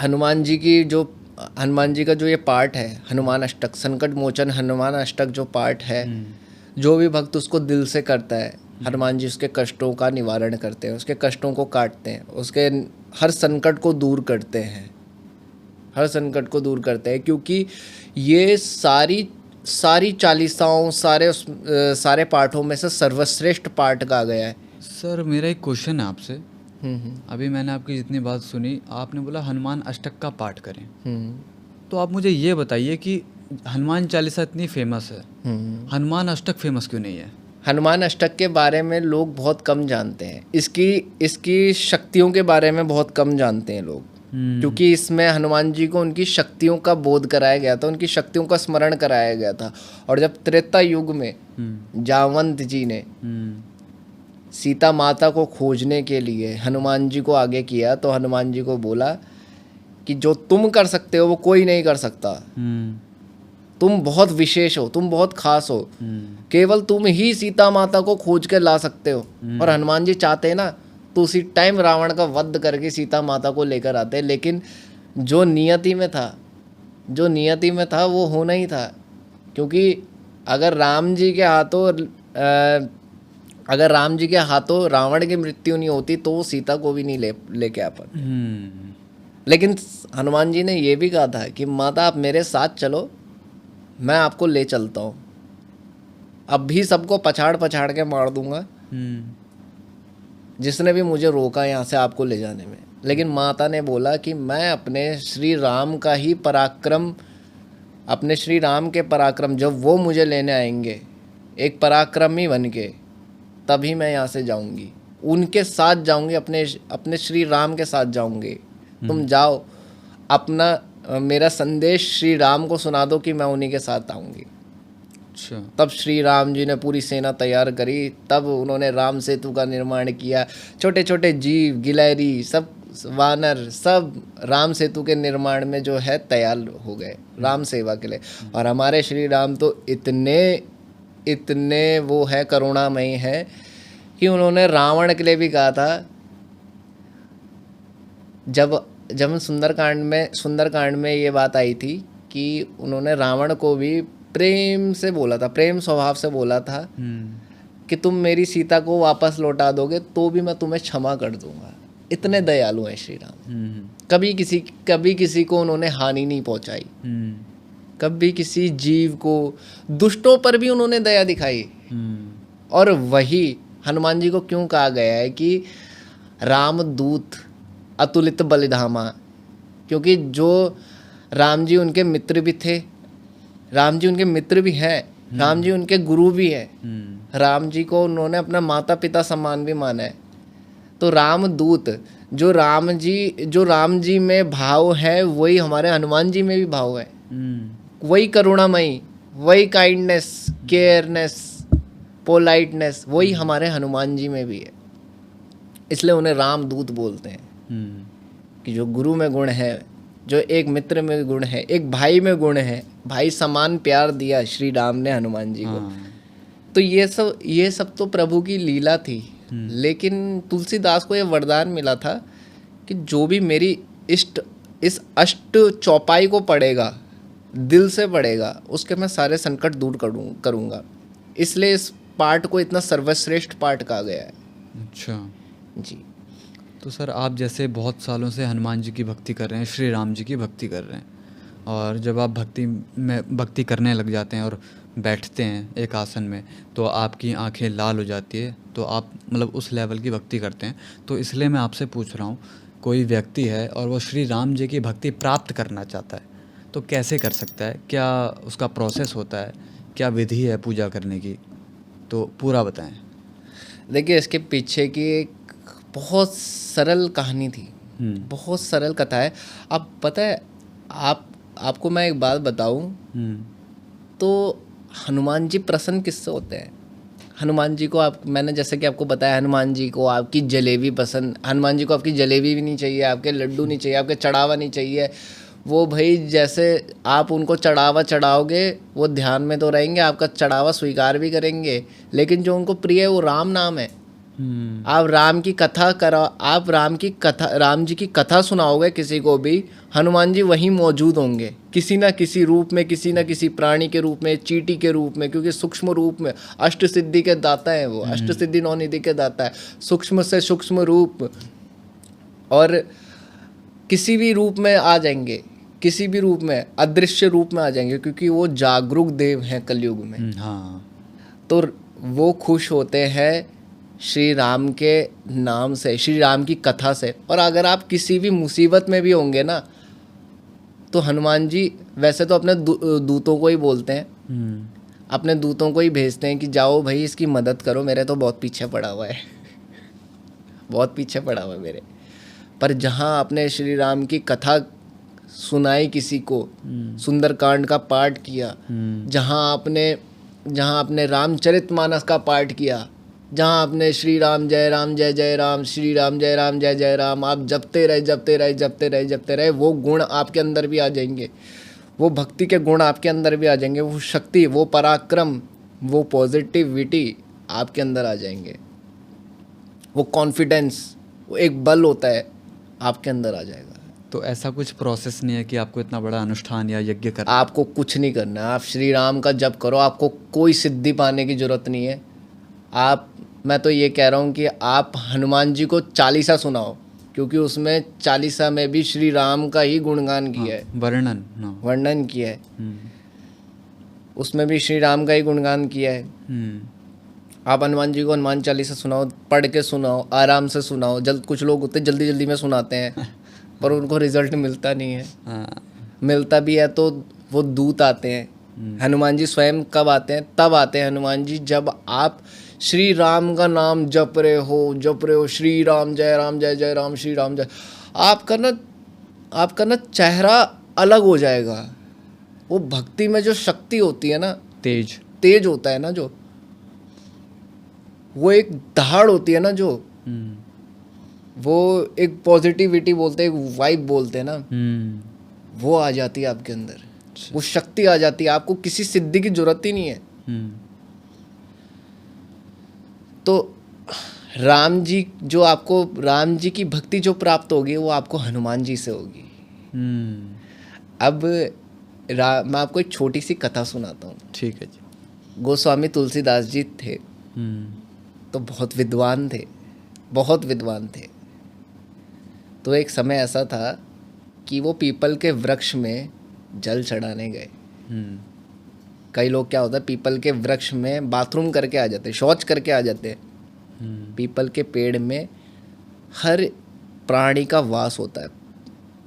हनुमान जी का जो ये पाठ है, हनुमान अष्टक, संकट मोचन हनुमान अष्टक जो पाठ है, जो भी भक्त उसको दिल से करता है, हनुमान जी उसके कष्टों का निवारण करते हैं, उसके कष्टों को काटते हैं, उसके हर संकट को दूर करते हैं, हर संकट को दूर करते हैं, क्योंकि ये सारी चालीसाओं सारे पाठों में से सर्वश्रेष्ठ पाठ कहा गया है। सर मेरा एक क्वेश्चन है आपसे। अभी मैंने आपकी जितनी बात सुनी, आपने बोला हनुमान अष्टक का पाठ करें। तो आप मुझे ये बताइए कि हनुमान चालीसा इतनी फेमस है, हनुमान अष्टक फेमस क्यों नहीं है? हनुमान अष्टक के बारे में लोग बहुत कम जानते हैं, इसकी शक्तियों के बारे में बहुत कम जानते हैं लोग, क्योंकि इसमें हनुमान जी को उनकी शक्तियों का बोध कराया गया था, उनकी शक्तियों का स्मरण कराया गया था। और जब त्रेता युग में जामवंत जी ने सीता माता को खोजने के लिए हनुमान जी को आगे किया, तो हनुमान जी को बोला कि जो तुम कर सकते हो वो कोई नहीं कर सकता, तुम बहुत विशेष हो, तुम बहुत खास हो, केवल तुम ही सीता माता को खोज कर ला सकते हो। और हनुमान जी चाहते ना तो उसी टाइम रावण का वध करके सीता माता को लेकर आते, लेकिन जो नियति में था वो होना ही था, क्योंकि अगर राम जी के हाथों रावण की मृत्यु नहीं होती तो वो सीता को भी नहीं लेके आ पाते। लेकिन हनुमान जी ने ये भी कहा था कि माता आप मेरे साथ चलो, मैं आपको ले चलता हूँ, अब भी सबको पछाड़ के मार दूंगा जिसने भी मुझे रोका यहाँ से आपको ले जाने में। लेकिन माता ने बोला कि मैं अपने श्री राम के पराक्रम जब वो मुझे लेने आएंगे एक पराक्रमी बन के, तभी मैं यहाँ से जाऊंगी, उनके साथ जाऊंगी, अपने श्री राम के साथ जाऊंगी। तुम जाओ, अपना मेरा संदेश श्री राम को सुना दो कि मैं उन्हीं के साथ आऊंगी। अच्छा। तब श्री राम जी ने पूरी सेना तैयार करी, तब उन्होंने राम सेतु का निर्माण किया। छोटे छोटे जीव, गिलहरी, सब वानर, सब राम सेतु के निर्माण में जो है तैयार हो गए राम सेवा के लिए। और हमारे श्री राम तो इतने वो है, करुणामयी है, कि उन्होंने रावण के लिए भी कहा था, जब सुंदरकांड में ये बात आई थी कि उन्होंने रावण को भी प्रेम से बोला था, प्रेम स्वभाव से बोला था कि तुम मेरी सीता को वापस लौटा दोगे तो भी मैं तुम्हें क्षमा कर दूंगा। इतने दयालु हैं श्री राम। कभी किसी को उन्होंने हानि नहीं पहुंचाई, कभी किसी जीव को, दुष्टों पर भी उन्होंने दया दिखाई। और वही हनुमान जी को क्यों कहा गया है कि रामदूत अतुलित बलिधामा, क्योंकि जो राम जी उनके मित्र भी थे, राम जी उनके मित्र भी हैं, राम जी उनके गुरु भी हैं, राम जी को उन्होंने अपना माता पिता समान भी माना है। तो रामदूत जो राम जी में भाव है, वही हमारे हनुमान जी में भी भाव है। वही करुणामयी, वही काइंडनेस, केयरनेस, पोलाइटनेस, वही हमारे हनुमान जी में भी है। इसलिए उन्हें रामदूत बोलते हैं कि जो गुरु में गुण है, जो एक मित्र में गुण है, एक भाई में गुण है, भाई समान प्यार दिया श्री राम ने हनुमान जी को। तो ये सब तो प्रभु की लीला थी। लेकिन तुलसीदास को ये वरदान मिला था कि जो भी मेरी इस अष्ट चौपाई को पढ़ेगा, दिल से पढ़ेगा, उसके मैं सारे संकट दूर करूँगा। इसलिए इस पाठ को इतना सर्वश्रेष्ठ पाठ कहा गया है। अच्छा जी। तो सर आप जैसे बहुत सालों से हनुमान जी की भक्ति कर रहे हैं, श्री राम जी की भक्ति कर रहे हैं, और जब आप भक्ति करने लग जाते हैं और बैठते हैं एक आसन में, तो आपकी आंखें लाल हो जाती है, तो आप मतलब उस लेवल की भक्ति करते हैं। तो इसलिए मैं आपसे पूछ रहा हूँ, कोई व्यक्ति है और वो श्री राम जी की भक्ति प्राप्त करना चाहता है, तो कैसे कर सकता है? क्या उसका प्रोसेस होता है? क्या विधि है पूजा करने की? तो पूरा बताएं। देखिए, इसके पीछे की एक बहुत सरल कहानी थी, बहुत सरल कथा है। अब पता है, आपको मैं एक बात बताऊं, तो हनुमान जी प्रसन्न किससे होते हैं? हनुमान जी को मैंने जैसे कि आपको बताया, हनुमान जी को आपकी जलेबी पसंद, हनुमान जी को आपकी जलेबी भी नहीं चाहिए, आपके लड्डू नहीं चाहिए, आपके चढ़ावा नहीं चाहिए। वो भाई जैसे आप उनको चढ़ावा चढ़ाओगे, वो ध्यान में तो रहेंगे, आपका चढ़ावा स्वीकार भी करेंगे, लेकिन जो उनको प्रिय है वो राम नाम है। आप राम की कथा करा, आप राम जी की कथा सुनाओगे किसी को भी, हनुमान जी वहीं मौजूद होंगे, किसी ना किसी रूप में, किसी ना किसी प्राणी के रूप में, चींटी के रूप में, क्योंकि सूक्ष्म रूप में अष्ट सिद्धि के दाता है वो, अष्ट सिद्धि नौ निधि के दाता है, सूक्ष्म से सूक्ष्म रूप, और किसी भी रूप में आ जाएंगे, किसी भी रूप में, अदृश्य रूप में आ जाएंगे, क्योंकि वो जागरूक देव हैं कलयुग में। हाँ। तो वो खुश होते हैं श्री राम के नाम से, श्री राम की कथा से। और अगर आप किसी भी मुसीबत में भी होंगे ना, तो हनुमान जी वैसे तो अपने दूतों को ही बोलते हैं, अपने दूतों को ही भेजते हैं कि जाओ भाई इसकी मदद करो, मेरे तो बहुत पीछे पड़ा हुआ है बहुत पीछे पड़ा हुआ है मेरे। पर जहाँ आपने श्री राम की कथा सुनाई किसी को, सुंदरकांड का पाठ किया, जहाँ आपने रामचरितमानस का पाठ किया, जहाँ आपने श्री राम जय जय राम, श्री राम जय जय राम, आप जपते रहे, वो गुण आपके अंदर भी आ जाएंगे, वो भक्ति के गुण आपके अंदर भी आ जाएंगे, वो शक्ति, वो पराक्रम, वो पॉजिटिविटी आपके अंदर आ जाएंगे, वो कॉन्फिडेंस, वो एक बल होता है आपके अंदर आ जाएगा। तो ऐसा कुछ प्रोसेस नहीं है कि आपको इतना बड़ा अनुष्ठान या यज्ञ करना? आपको कुछ नहीं करना है, आप श्री राम का जप करो, आपको कोई सिद्धि पाने की जरूरत नहीं है। मैं तो ये कह रहा हूँ कि आप हनुमान जी को चालीसा सुनाओ, क्योंकि उसमें चालीसा में भी श्री राम का ही गुणगान किया है, वर्णन किया है, उसमें भी श्री राम का ही गुणगान किया है। आप हनुमान जी को हनुमान चालीसा सुनाओ, पढ़ के सुनाओ, आराम से सुनाओ। कुछ लोग होते जल्दी जल्दी में सुनाते हैं पर उनको रिजल्ट मिलता नहीं है। मिलता भी है तो वो दूत आते हैं। हनुमान जी स्वयं कब आते हैं? तब आते हैं हनुमान जी जब आप श्री राम का नाम जप रहे हो, श्री राम जय जय राम, श्री राम जय। आपका ना चेहरा अलग हो जाएगा। वो भक्ति में जो शक्ति होती है ना, तेज होता है ना, जो वो एक दहाड़ होती है ना, जो वो एक पॉजिटिविटी बोलते हैं, एक वाइब बोलते हैं ना, वो आ जाती है आपके अंदर, वो शक्ति आ जाती है। आपको किसी सिद्धि की जरूरत ही नहीं है। तो राम जी की भक्ति जो प्राप्त होगी वो आपको हनुमान जी से होगी। अब मैं आपको एक छोटी सी कथा सुनाता हूँ। ठीक है जी। गोस्वामी तुलसीदास जी थे, तो बहुत विद्वान थे। तो एक समय ऐसा था कि वो पीपल के वृक्ष में जल चढ़ाने गए। कई लोग क्या होता है, पीपल के वृक्ष में बाथरूम करके आ जाते, शौच करके आ जाते। पीपल के पेड़ में हर प्राणी का वास होता है।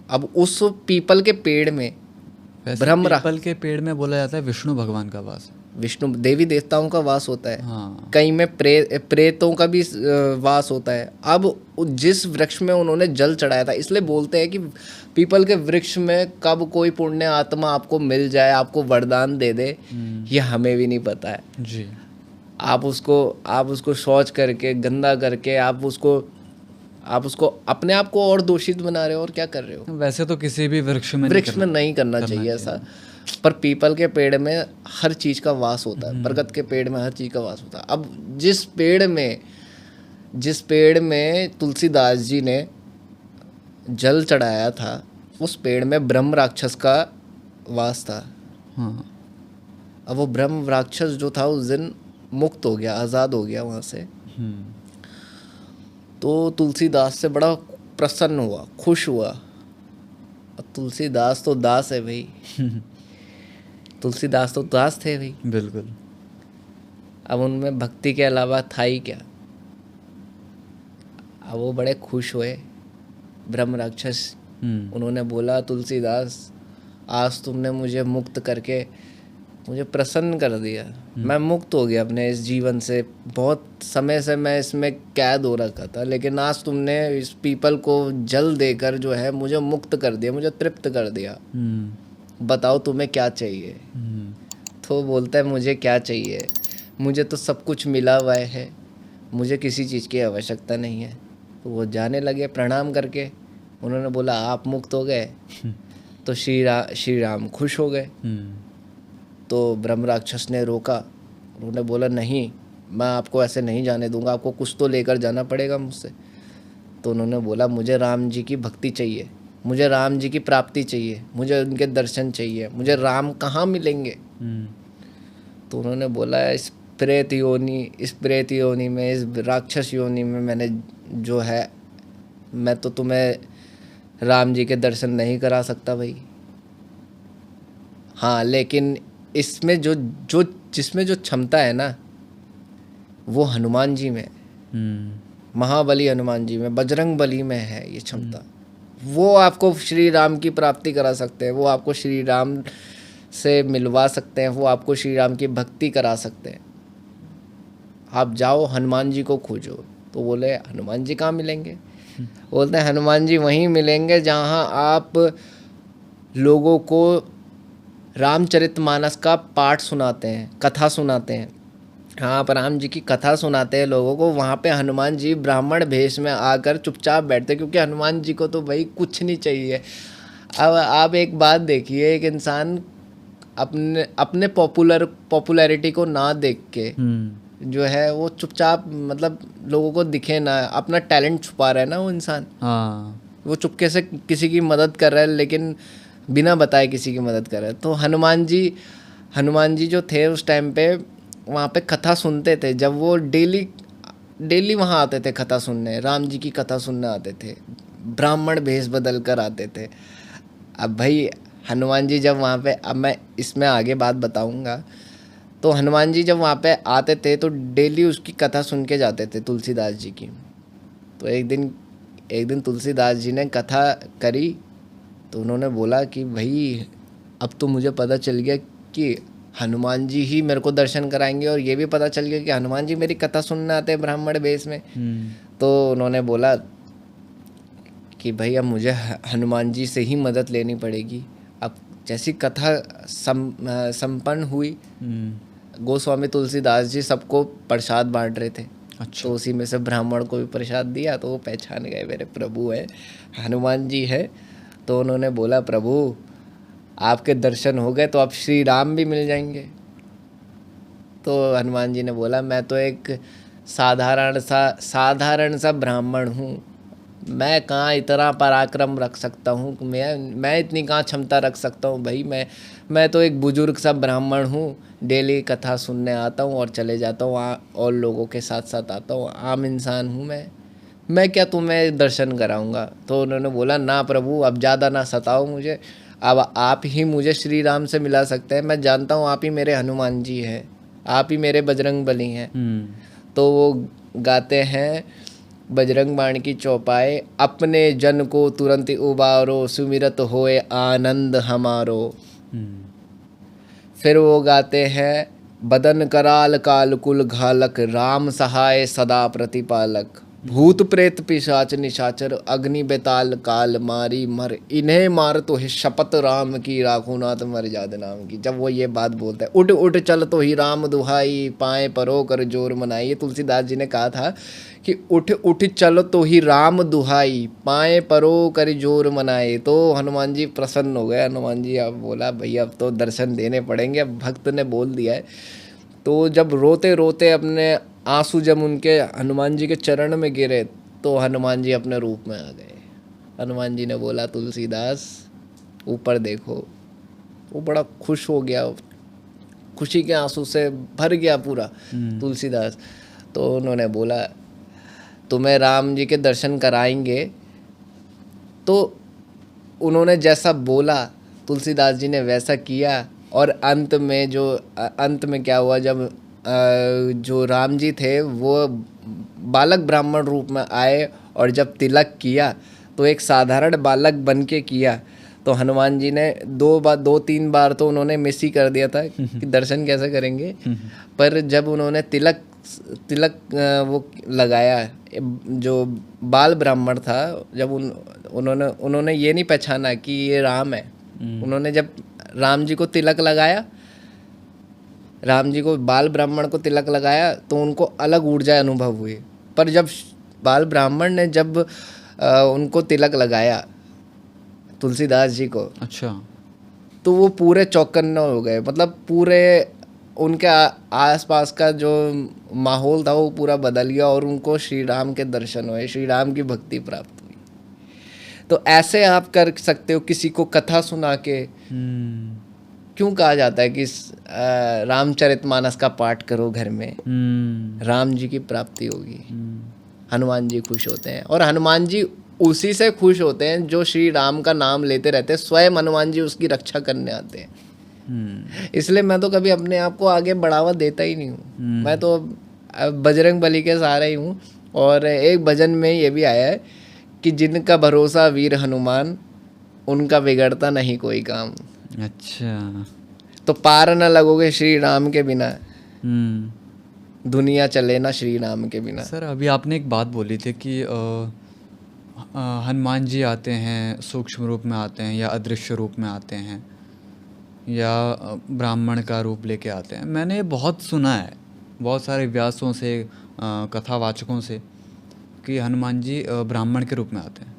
अब उस पीपल के पेड़ में पीपल के पेड़ में बोला जाता है विष्णु भगवान का वास, विष्णु देवी देवताओं का वास होता है। हाँ। कहीं में प्रेतों का भी वास होता है। अब जिस वृक्ष में उन्होंने जल चढ़ाया था, इसलिए बोलते हैं कि पीपल के वृक्ष में कब कोई पुण्य आत्मा आपको मिल जाए, आपको वरदान दे दे, ये हमें भी नहीं पता है जी। आप उसको शौच करके, गंदा करके, आप उसको अपने आप को और दूषित बना रहे हो, और क्या कर रहे हो। वैसे तो किसी भी वृक्ष में नहीं करना चाहिए ऐसा। पर पीपल के पेड़ में हर चीज़ का वास होता है, बरगद के पेड़ में हर चीज़ का वास होता है। अब जिस पेड़ में तुलसीदास जी ने जल चढ़ाया था, उस पेड़ में ब्रह्म राक्षस का वास था। हाँ। अब वो ब्रह्म राक्षस जो था उस दिन मुक्त हो गया, आज़ाद हो गया वहाँ से। तो तुलसीदास से बड़ा प्रसन्न हुआ, खुश हुआ। अब तुलसीदास तो दास है भाई तुलसीदास तो दास थे भाई, बिल्कुल। अब उनमें भक्ति के अलावा था ही क्या। अब वो बड़े खुश हुए। ब्रह्म राक्षस उन्होंने बोला, तुलसीदास आज तुमने मुझे मुक्त करके मुझे प्रसन्न कर दिया। मैं मुक्त हो गया अपने इस जीवन से। बहुत समय से मैं इसमें कैद हो रखा था, लेकिन आज तुमने इस पीपल को जल देकर जो है मुझे मुक्त कर दिया, मुझे तृप्त कर दिया। बताओ तुम्हें क्या चाहिए। तो बोलता है, मुझे क्या चाहिए, मुझे तो सब कुछ मिला हुआ है, मुझे किसी चीज़ की आवश्यकता नहीं है। तो वो जाने लगे प्रणाम करके। उन्होंने बोला, आप मुक्त हो गए? तो श्री राम खुश हो गए। तो ब्रह्म राक्षस ने रोका। उन्होंने बोला, नहीं, मैं आपको ऐसे नहीं जाने दूंगा, आपको कुछ तो लेकर जाना पड़ेगा मुझसे। तो उन्होंने बोला मुझे राम जी की भक्ति चाहिए, मुझे राम जी की प्राप्ति चाहिए, मुझे उनके दर्शन चाहिए, मुझे राम कहाँ मिलेंगे। तो उन्होंने बोला इस प्रेत योनि में, इस राक्षस योनि में मैंने जो है, मैं तो तुम्हें राम जी के दर्शन नहीं करा सकता भाई। हाँ, लेकिन इसमें जिसमें जो क्षमता है ना, वो हनुमान जी में है। महाबली हनुमान जी में, बजरंग बली में है ये क्षमता। वो आपको श्री राम की प्राप्ति करा सकते हैं, वो आपको श्री राम से मिलवा सकते हैं, वो आपको श्री राम की भक्ति करा सकते हैं। आप जाओ हनुमान जी को खोजो। तो बोले हनुमान जी कहाँ मिलेंगे? बोलते हैं हनुमान जी वहीं मिलेंगे जहाँ आप लोगों को रामचरितमानस का पाठ सुनाते हैं, कथा सुनाते हैं। हाँ, आप राम जी की कथा सुनाते हैं लोगों को, वहाँ पे हनुमान जी ब्राह्मण भेष में आकर चुपचाप बैठते, क्योंकि हनुमान जी को तो भाई कुछ नहीं चाहिए। अब आप एक बात देखिए, एक इंसान अपने पॉपुलैरिटी को ना देख के जो है वो चुपचाप, मतलब लोगों को दिखे ना, अपना टैलेंट छुपा रहा है ना वो इंसान। हाँ, वो चुपके से किसी की मदद कर रहा है, लेकिन बिना बताए किसी की मदद कर रहा है। तो हनुमान जी जो थे उस टाइम पे वहाँ पे कथा सुनते थे। जब वो डेली वहाँ आते थे कथा सुनने, राम जी की कथा सुनने आते थे, ब्राह्मण भेष बदल कर आते थे। अब भाई हनुमान जी जब वहाँ पे, अब मैं इसमें आगे बात बताऊँगा, तो हनुमान जी जब वहाँ पे आते थे तो डेली उसकी कथा सुन के जाते थे, तुलसीदास जी की। तो एक दिन तुलसीदास जी ने कथा करी, तो उन्होंने बोला कि भाई अब तो मुझे पता चल गया कि हनुमान जी ही मेरे को दर्शन कराएंगे, और ये भी पता चल गया कि हनुमान जी मेरी कथा सुनने आते हैं ब्राह्मण वेश में। तो उन्होंने बोला कि भाई अब मुझे हनुमान जी से ही मदद लेनी पड़ेगी। अब जैसी कथा संपन्न हुई, गोस्वामी तुलसीदास जी सबको प्रसाद बांट रहे थे। अच्छा। तो उसी में से ब्राह्मण को भी प्रसाद दिया, तो वो पहचान गए मेरे प्रभु है, हनुमान जी है। तो उन्होंने बोला प्रभु आपके दर्शन हो गए तो अब श्री राम भी मिल जाएंगे। तो हनुमान जी ने बोला मैं तो एक साधारण सा ब्राह्मण हूँ, मैं कहाँ इतना पराक्रम रख सकता हूँ, मैं इतनी कहाँ क्षमता रख सकता हूँ भाई। मैं तो एक बुजुर्ग सा ब्राह्मण हूँ, डेली कथा सुनने आता हूँ और चले जाता हूँ, और लोगों के साथ साथ आता हूँ, आम इंसान हूँ मैं क्या तुम्हें दर्शन कराऊंगा। तो उन्होंने बोला ना प्रभु अब ज़्यादा ना सताओ मुझे, अब आप ही मुझे श्री राम से मिला सकते हैं। मैं जानता हूँ आप ही मेरे हनुमान जी हैं, आप ही मेरे बजरंग बली हैं। तो वो गाते हैं बजरंग बाण की चौपाए, अपने जन को तुरंत उबारो, सुमिरत होए आनंद हमारो। फिर वो गाते हैं बदन कराल काल कुल घालक, राम सहाय सदा प्रतिपालक, भूत प्रेत पिशाच निशाचर, अग्नि बेताल काल मारी मर, इन्हें मार तो है शपथ राम की, राखो नाथ मर जाद नाम की। जब वो ये बात बोलता है, उठ उठ चल तो ही राम दुहाई, पाए परो कर जोर मनाई। ये तुलसीदास जी ने कहा था कि उठ उठ चल तो ही राम दुहाई, पाए परो कर जोर मनाए। तो हनुमान जी प्रसन्न हो गए। हनुमान जी अब बोला भैया अब तो दर्शन देने पड़ेंगे, अब भक्त ने बोल दिया है। तो जब रोते रोते अपने आंसू जब उनके हनुमान जी के चरण में गिरे, तो हनुमान जी अपने रूप में आ गए। हनुमान जी ने बोला तुलसीदास ऊपर देखो। वो बड़ा खुश हो गया, खुशी के आंसू से भर गया पूरा तुलसीदास। तो उन्होंने बोला तुम्हें राम जी के दर्शन कराएंगे। तो उन्होंने जैसा बोला तुलसीदास जी ने वैसा किया, और अंत में क्या हुआ, जब जो राम जी थे वो बालक ब्राह्मण रूप में आए, और जब तिलक किया तो एक साधारण बालक बन के किया। तो हनुमान जी ने 2-3 बार तो उन्होंने मिस ही कर दिया था कि दर्शन कैसे करेंगे। पर जब उन्होंने तिलक वो लगाया, जो बाल ब्राह्मण था, जब उन्होंने ये नहीं पहचाना कि ये राम है। उन्होंने जब राम जी को तिलक लगाया, राम जी को बाल ब्राह्मण को तिलक लगाया, तो उनको अलग ऊर्जा अनुभव हुई। पर जब बाल ब्राह्मण ने जब उनको तिलक लगाया तुलसीदास जी को, अच्छा, तो वो पूरे चौकन्ने हो गए, मतलब पूरे उनके आसपास का जो माहौल था वो पूरा बदल गया और उनको श्री राम के दर्शन हुए, श्री राम की भक्ति प्राप्त हुई। तो ऐसे आप कर सकते हो, किसी को कथा सुना के। क्यों कहा जाता है कि रामचरितमानस का पाठ करो घर में, राम जी की प्राप्ति होगी, हनुमान जी खुश होते हैं। और हनुमान जी उसी से खुश होते हैं जो श्री राम का नाम लेते रहते हैं, स्वयं हनुमान जी उसकी रक्षा करने आते हैं। इसलिए मैं तो कभी अपने आप को आगे बढ़ावा देता ही नहीं हूँ। मैं तो बजरंग बली के सहारे ही हूँ। और एक भजन में ये भी आया है कि जिनका भरोसा वीर हनुमान, उनका बिगड़ता नहीं कोई काम। अच्छा, तो पार न लगोगे श्री राम के बिना, दुनिया चले ना श्री राम के बिना। सर अभी आपने एक बात बोली थी कि हनुमान जी आते हैं, सूक्ष्म रूप में आते हैं या अदृश्य रूप में आते हैं या ब्राह्मण का रूप लेके आते हैं। मैंने बहुत सुना है बहुत सारे व्यासों से, कथावाचकों से, कि हनुमान जी ब्राह्मण के रूप में आते हैं।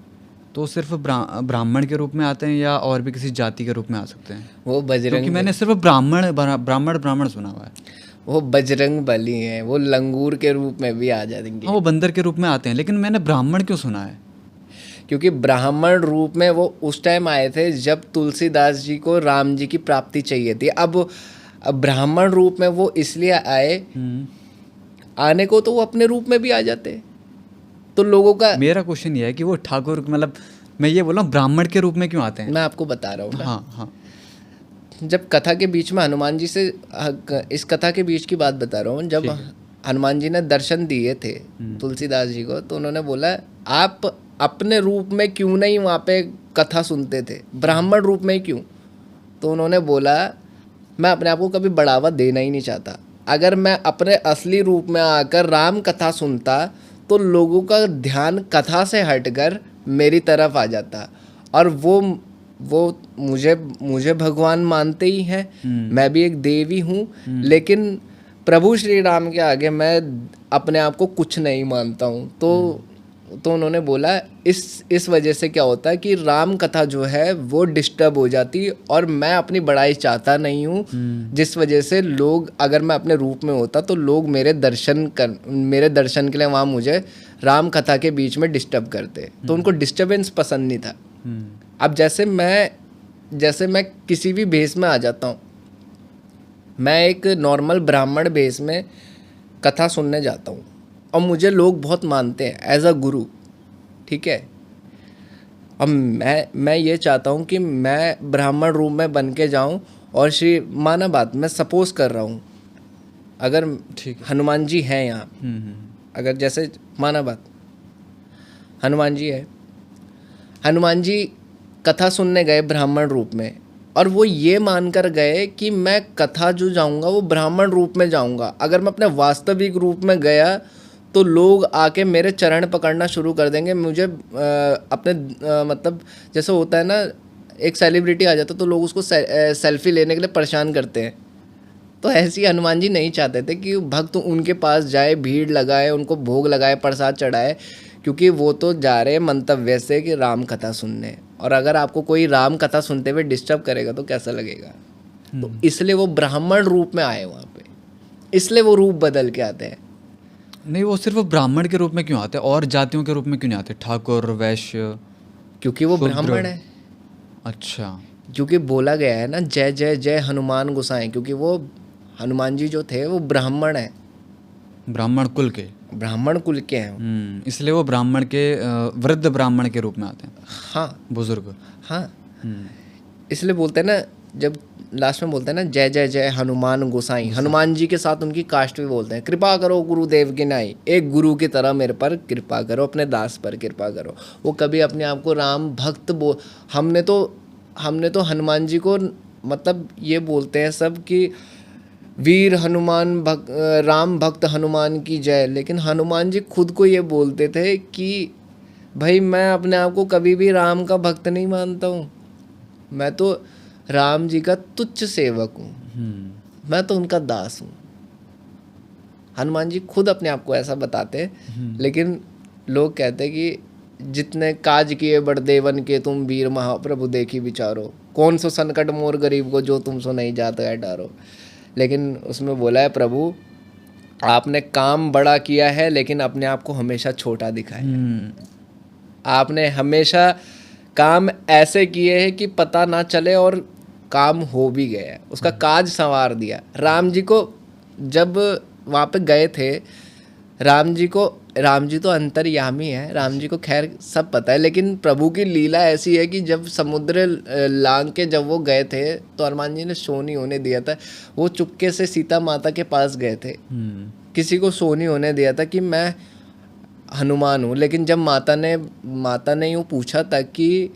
तो सिर्फ ब्राह्मण के रूप में आते हैं या और भी किसी जाति के रूप में आ सकते हैं? वो बजरंग, क्योंकि मैंने सिर्फ ब्राह्मण सुना हुआ है। वो बजरंग बली हैं, वो लंगूर के रूप में भी आ जाएंगे। हाँ, वो बंदर के रूप में आते हैं, लेकिन मैंने ब्राह्मण क्यों सुना है? क्योंकि ब्राह्मण रूप में वो उस टाइम आए थे जब तुलसीदास जी को राम जी की प्राप्ति चाहिए थी। अब ब्राह्मण रूप में वो इसलिए आए, आने को तो वो अपने रूप में भी आ जाते। तो लोगों का, मेरा क्वेश्चन ये है कि वो ठाकुर, मतलब मैं ये बोल रहा हूँ ब्राह्मण के रूप में क्यों आते हैं? मैं आपको बता रहा हूँ ना। हाँ हाँ। जब कथा के बीच में हनुमान जी से, इस कथा के बीच की बात बता रहा हूँ, जब हनुमान जी ने दर्शन दिए थे तुलसीदास जी को, तो उन्होंने बोला आप अपने रूप में क्यों नहीं वहाँ पे कथा सुनते थे, ब्राह्मण रूप में क्यों? तो उन्होंने बोला मैं अपने आप को कभी बढ़ावा देना ही नहीं चाहता। अगर मैं अपने असली रूप में आकर राम कथा सुनता तो लोगों का ध्यान कथा से हटकर मेरी तरफ आ जाता, और वो मुझे भगवान मानते ही हैं। मैं भी एक देवी हूँ, लेकिन प्रभु श्री राम के आगे मैं अपने आप को कुछ नहीं मानता हूँ। तो उन्होंने बोला इस वजह से क्या होता है कि राम कथा जो है वो डिस्टर्ब हो जाती, और मैं अपनी बड़ाई चाहता नहीं हूँ, जिस वजह से लोग, अगर मैं अपने रूप में होता तो लोग मेरे दर्शन के लिए वहाँ मुझे राम कथा के बीच में डिस्टर्ब करते। तो उनको डिस्टर्बेंस पसंद नहीं था। अब जैसे मैं किसी भी भेष में आ जाता हूँ, मैं एक नॉर्मल ब्राह्मण भेष में कथा सुनने जाता हूँ और मुझे लोग बहुत मानते हैं एज अ गुरु, ठीक है। अब मैं ये चाहता हूँ कि मैं ब्राह्मण रूप में बन के जाऊँ, और श्री, माना बात, मैं सपोज कर रहा हूँ, अगर हनुमान जी हैं यहाँ, अगर जैसे माना बात हनुमान जी है, हनुमान जी कथा सुनने गए ब्राह्मण रूप में, और वो ये मानकर गए कि मैं कथा जो जाऊँगा वो ब्राह्मण रूप में जाऊँगा। अगर मैं अपने वास्तविक रूप में गया तो लोग आके मेरे चरण पकड़ना शुरू कर देंगे, मुझे अपने मतलब जैसे होता है ना, एक सेलिब्रिटी आ जाता तो लोग उसको सेल्फी लेने के लिए परेशान करते हैं। तो ऐसे ही हनुमान जी नहीं चाहते थे कि भक्त उनके पास जाए, भीड़ लगाए, उनको भोग लगाए, प्रसाद चढ़ाए, क्योंकि वो तो जा रहे हैं मंतव्य से कि राम कथा सुनने। और अगर आपको कोई राम कथा सुनते हुए डिस्टर्ब करेगा तो कैसा लगेगा? तो इसलिए वो ब्राह्मण रूप में आए वहाँ पे, इसलिए वो रूप बदल के आते हैं। नहीं, वो सिर्फ ब्राह्मण के रूप में क्यों आते हैं और जातियों के रूप में क्यों नहीं आते? ठाकुर, वैश्य? क्योंकि वो ब्राह्मण है। अच्छा, क्योंकि बोला गया है ना, जय जय जय हनुमान गोसाई, क्योंकि वो हनुमान जी जो थे वो ब्राह्मण है, ब्राह्मण कुल के, ब्राह्मण कुल के हैं। इसलिए वो ब्राह्मण के, वृद्ध ब्राह्मण के रूप में आते हैं। हाँ, बुजुर्ग। हाँ, इसलिए बोलते हैं ना, जब लास्ट में बोलते हैं ना, जय जय जय हनुमान गोसाई, हनुमान जी के साथ उनकी कास्ट भी बोलते हैं, कृपा करो गुरुदेव की नाई, एक गुरु की तरह मेरे पर कृपा करो, अपने दास पर कृपा करो। वो कभी अपने आप को राम भक्त हमने तो हनुमान जी को मतलब ये बोलते हैं सब कि वीर हनुमान राम भक्त हनुमान की जय, लेकिन हनुमान जी खुद को ये बोलते थे कि भाई मैं अपने आप को कभी भी राम का भक्त नहीं मानता हूँ, मैं तो राम जी का तुच्छ सेवक हूँ, मैं तो उनका दास हूँ। हनुमान जी खुद अपने आप को ऐसा बताते हैं, लेकिन लोग कहते हैं कि जितने काज किए बड़ देवन के तुम वीर महाप्रभु देखी विचारो, कौन सो संकट मोर गरीब को जो तुम सो नहीं जाते है डारो। लेकिन उसमें बोला है प्रभु आपने काम बड़ा किया है लेकिन अपने आप को हमेशा छोटा दिखाया। आपने हमेशा काम ऐसे किए हैं कि पता ना चले और काम हो भी गया, उसका काज संवार दिया। राम जी को जब वहाँ पे गए थे, राम जी तो अंतर्यामी है, राम जी को खैर सब पता है, लेकिन प्रभु की लीला ऐसी है कि जब समुद्र लांग के जब वो गए थे तो हनुमान जी ने शो नहीं होने दिया था। वो चुपके से सीता माता के पास गए थे, किसी को शो नहीं होने दिया था कि मैं हनुमान हूँ। लेकिन जब माता ने यूँ पूछा था कि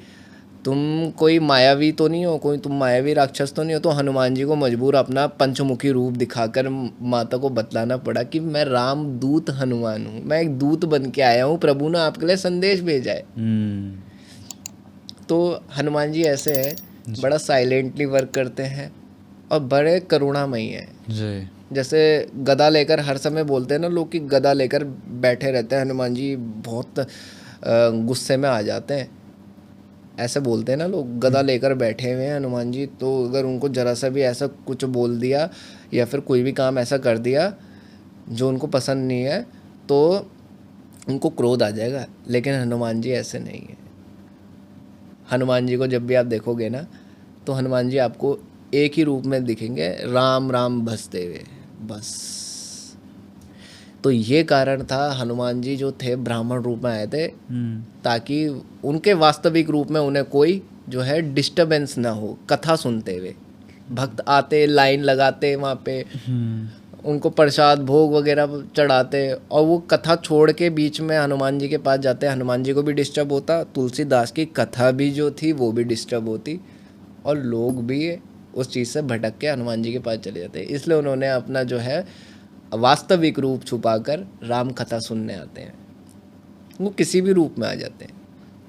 तुम कोई मायावी तो नहीं हो, कोई तुम मायावी राक्षस तो नहीं हो, तो हनुमान जी को मजबूर अपना पंचमुखी रूप दिखाकर माता को बतलाना पड़ा कि मैं राम दूत हनुमान हूँ, मैं एक दूत बन के आया हूँ, प्रभु ने आपके लिए संदेश भेजा है। तो हनुमान जी ऐसे हैं, बड़ा साइलेंटली वर्क करते हैं और बड़े करुणामयी हैं। जैसे गदा लेकर हर समय बोलते हैं ना लोग कि गदा लेकर बैठे रहते हैं, हनुमान जी बहुत गुस्से में आ जाते हैं, ऐसे बोलते हैं ना लोग, गदा लेकर बैठे हुए हैं हनुमान जी, तो अगर उनको ज़रा सा भी ऐसा कुछ बोल दिया या फिर कोई भी काम ऐसा कर दिया जो उनको पसंद नहीं है तो उनको क्रोध आ जाएगा। लेकिन हनुमान जी ऐसे नहीं है। हनुमान जी को जब भी आप देखोगे ना तो हनुमान जी आपको एक ही रूप में दिखेंगे, राम राम भजते हुए, बस। तो ये कारण था हनुमान जी जो थे ब्राह्मण रूप में आए थे, ताकि उनके वास्तविक रूप में उन्हें कोई जो है डिस्टरबेंस ना हो। कथा सुनते हुए भक्त आते, लाइन लगाते वहाँ पे, उनको प्रसाद भोग वगैरह चढ़ाते और वो कथा छोड़ के बीच में हनुमान जी के पास जाते। हनुमान जी को भी डिस्टर्ब होता, तुलसीदास की कथा भी जो थी वो भी डिस्टर्ब होती और लोग भी उस चीज़ से भटक के हनुमान जी के पास चले जाते। इसलिए उन्होंने अपना जो है वास्तविक रूप छुपाकर राम कथा सुनने आते हैं, वो किसी भी रूप में आ जाते हैं।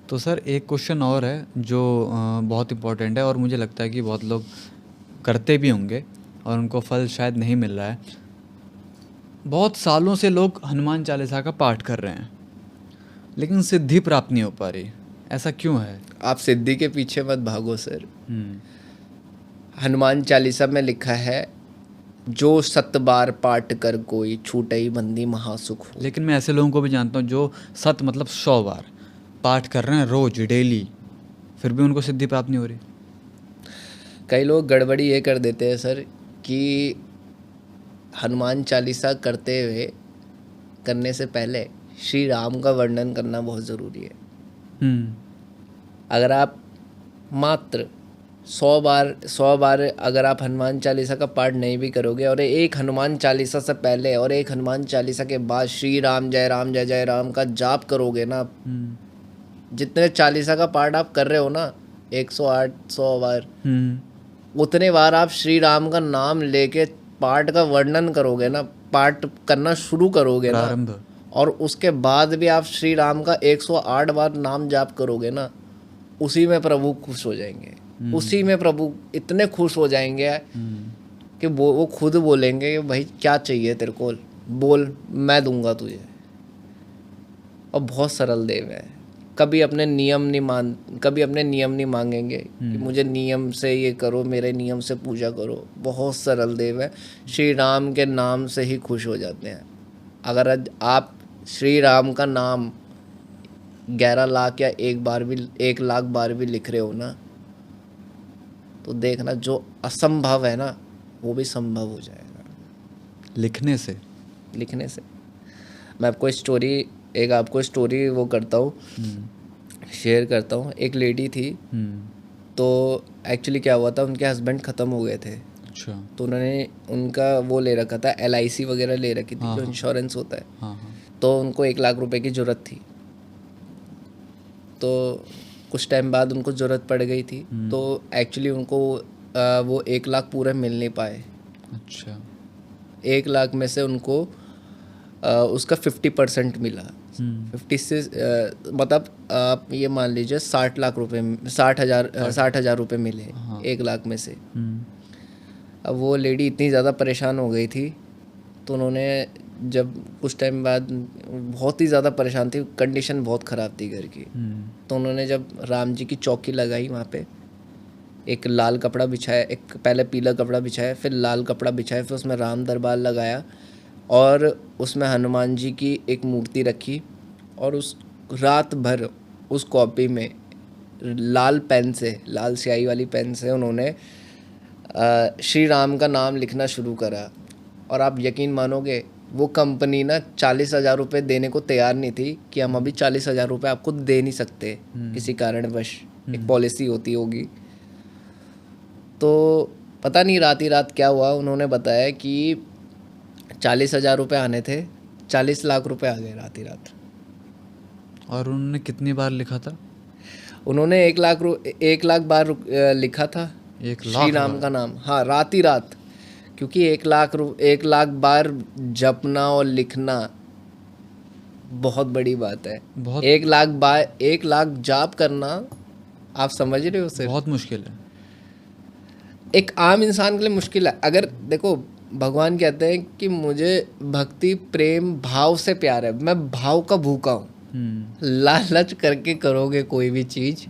तो सर एक क्वेश्चन और है जो बहुत इम्पोर्टेंट है और मुझे लगता है कि बहुत लोग करते भी होंगे और उनको फल शायद नहीं मिल रहा है। बहुत सालों से लोग हनुमान चालीसा का पाठ कर रहे हैं लेकिन सिद्धि प्राप्त नहीं हो पा रही, ऐसा क्यों है? आप सिद्धि के पीछे मत भागो सर। हनुमान चालीसा में लिखा है जो 7 बार पाठ कर कोई छूटई बंदी महासुख हो। लेकिन मैं ऐसे लोगों को भी जानता हूँ जो 7 मतलब 100 बार पाठ कर रहे हैं रोज डेली, फिर भी उनको सिद्धि प्राप्त नहीं हो रही। कई लोग गड़बड़ी ये कर देते हैं सर कि हनुमान चालीसा करने से पहले श्री राम का वर्णन करना बहुत ज़रूरी है। अगर आप मात्र 100 बार अगर आप हनुमान चालीसा का पाठ नहीं भी करोगे और एक हनुमान चालीसा से पहले और एक हनुमान चालीसा के बाद श्री राम जय जय राम का जाप करोगे ना, जितने चालीसा का पाठ आप कर रहे हो ना 108 100 बार, उतने बार आप श्री राम का नाम लेके पाठ का वर्णन करोगे ना, पाठ करना शुरू करोगे ना, और उसके बाद भी आप श्री राम का 108 बार नाम जाप करोगे ना, उसी में प्रभु खुश हो जाएंगे। उसी में प्रभु इतने खुश हो जाएंगे कि वो खुद बोलेंगे कि भाई क्या चाहिए तेरे को, बोल मैं दूंगा तुझे। और बहुत सरल देव है, कभी अपने नियम नहीं मांगेंगे कि मुझे नियम से ये करो, मेरे नियम से पूजा करो। बहुत सरल देव है, श्री राम के नाम से ही खुश हो जाते हैं। अगर आप श्री राम का नाम 11 लाख या 1 लाख बार भी लिख रहे हो ना, तो देखना जो असंभव है ना वो भी संभव हो जाएगा लिखने से। मैं आपको स्टोरी वो करता हूँ, शेयर करता हूँ। एक लेडी थी, तो एक्चुअली क्या हुआ था, उनके हस्बैंड ख़त्म हो गए थे। अच्छा। तो उन्होंने उनका वो ले रखा था, LIC वगैरह ले रखी थी, जो इंश्योरेंस होता है। तो उनको 1 लाख रुपए की ज़रूरत थी। तो कुछ टाइम बाद उनको ज़रूरत पड़ गई थी, तो एक्चुअली उनको वो 1 लाख पूरे मिल नहीं पाए। अच्छा। 1 लाख में से उनको उसका 50% मिला। 50 से मतलब आप ये मान लीजिए 60 लाख रुपए, 60,000 रुपये मिले 1 लाख में से। अब वो लेडी इतनी ज़्यादा परेशान हो गई थी, तो उन्होंने जब कुछ टाइम बाद बहुत ही ज़्यादा परेशान थी, कंडीशन बहुत ख़राब थी घर की, तो उन्होंने जब राम जी की चौकी लगाई वहाँ पे, एक लाल कपड़ा बिछाया, एक पहले पीला कपड़ा बिछाया, फिर लाल कपड़ा बिछाया, फिर उसमें राम दरबार लगाया और उसमें हनुमान जी की एक मूर्ति रखी और उस रात भर उस कॉपी में लाल पेन से, लाल स्याही वाली पेन से उन्होंने श्री राम का नाम लिखना शुरू करा। और आप यकीन मानोगे वो कंपनी ना 40,000 रुपये देने को तैयार नहीं थी कि हम अभी 40,000 रुपये आपको दे नहीं सकते किसी कारणवश, एक पॉलिसी होती होगी। तो पता नहीं रात ही रात क्या हुआ, उन्होंने बताया कि 40,000 रुपये आने थे, 40 लाख रुपए आ गए रात ही रात। और उन्होंने कितनी बार लिखा था? उन्होंने 1 लाख बार लिखा था 1 लाख श्री राम का नाम। हाँ, रात ही रात, क्योंकि 1 लाख बार जपना और लिखना बहुत बड़ी बात है। बहुत 1 लाख जाप करना, आप समझ रहे हो सिर्फ, बहुत मुश्किल है। एक आम इंसान के लिए मुश्किल है। अगर देखो, भगवान कहते हैं कि मुझे भक्ति प्रेम भाव से प्यार है, मैं भाव का भूखा हूँ। लालच करके करोगे कोई भी चीज़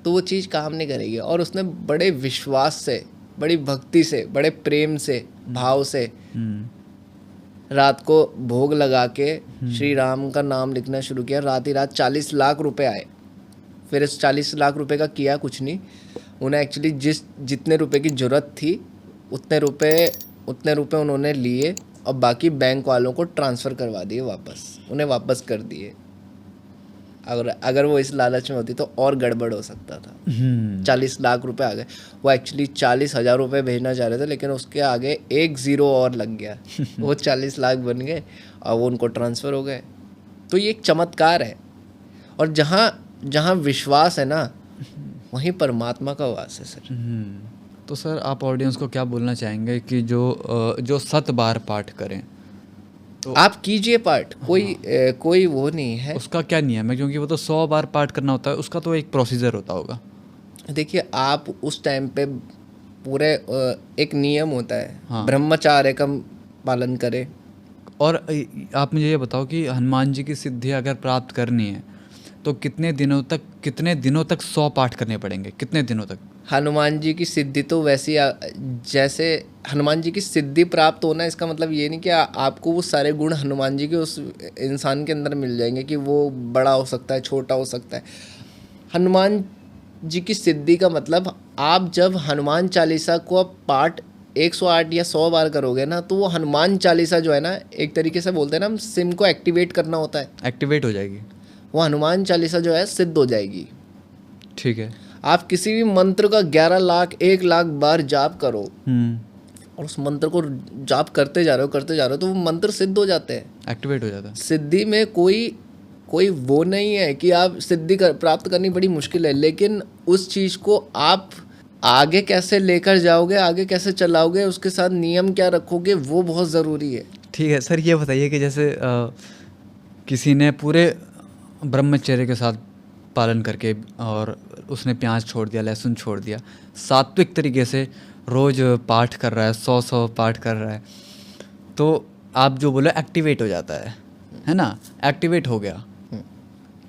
तो वो चीज़ काम नहीं करेगी। और उसने बड़े विश्वास से, बड़ी भक्ति से, बड़े प्रेम से, भाव से रात को भोग लगा के श्री राम का नाम लिखना शुरू किया। रात ही रात 40 लाख रुपए आए। फिर इस 40 लाख रुपए का किया कुछ नहीं, उन्हें एक्चुअली जितने रुपए की ज़रूरत थी उतने रुपए उन्होंने लिए और बाकी बैंक वालों को ट्रांसफ़र करवा दिए, उन्हें वापस कर दिए। अगर वो इस लालच में होती तो और गड़बड़ हो सकता था। 40 लाख रुपए आ गए। वो एक्चुअली 40,000 रुपये भेजना चाह रहे थे, लेकिन उसके आगे एक ज़ीरो और लग गया। वो 40 लाख बन गए और वो उनको ट्रांसफ़र हो गए। तो ये एक चमत्कार है। और जहाँ विश्वास है ना, वहीं परमात्मा का वास है सर। तो सर आप ऑडियंस को क्या बोलना चाहेंगे कि जो 7 बार पाठ करें? तो आप कीजिए पाठ, कोई वो नहीं है। उसका क्या नियम है? क्योंकि वो तो 100 बार पाठ करना होता है, उसका तो एक प्रोसीजर होता होगा। देखिए, आप उस टाइम पे पूरे एक नियम होता है, हाँ। ब्रह्मचार्य का पालन करें। और आप मुझे ये बताओ कि हनुमान जी की सिद्धि अगर प्राप्त करनी है तो कितने दिनों तक 100 पाठ करने पड़ेंगे? कितने दिनों तक? हनुमान जी की सिद्धि तो वैसी जैसे हनुमान जी की सिद्धि प्राप्त होना, इसका मतलब ये नहीं कि आपको वो सारे गुण हनुमान जी के उस इंसान के अंदर मिल जाएंगे कि वो बड़ा हो सकता है, छोटा हो सकता है। हनुमान जी की सिद्धि का मतलब, आप जब हनुमान चालीसा को पाठ 108 या 100 बार करोगे ना, तो वो हनुमान चालीसा जो है ना, एक तरीके से बोलते हैं ना, हम सिम को एक्टिवेट करना होता है, एक्टिवेट हो जाएगी। वो हनुमान चालीसा जो है सिद्ध हो जाएगी। ठीक है। आप किसी भी मंत्र का 11 लाख 1 लाख बार जाप करो और उस मंत्र को जाप करते जा रहे हो तो वो मंत्र सिद्ध हो जाते हैं, एक्टिवेट हो जाता है। सिद्धि में कोई वो नहीं है कि आप सिद्धि प्राप्त करनी बड़ी मुश्किल है, लेकिन उस चीज़ को आप आगे कैसे लेकर जाओगे, आगे कैसे चलाओगे, उसके साथ नियम क्या रखोगे, वो बहुत ज़रूरी है। ठीक है सर, ये बताइए कि जैसे किसी ने पूरे ब्रह्मचर्य के साथ पालन करके और उसने प्याज छोड़ दिया, लहसुन छोड़ दिया, सात्विक तरीके से रोज़ पाठ कर रहा है, 100 पाठ कर रहा है, तो आप जो बोले एक्टिवेट हो जाता है ना? एक्टिवेट हो गया,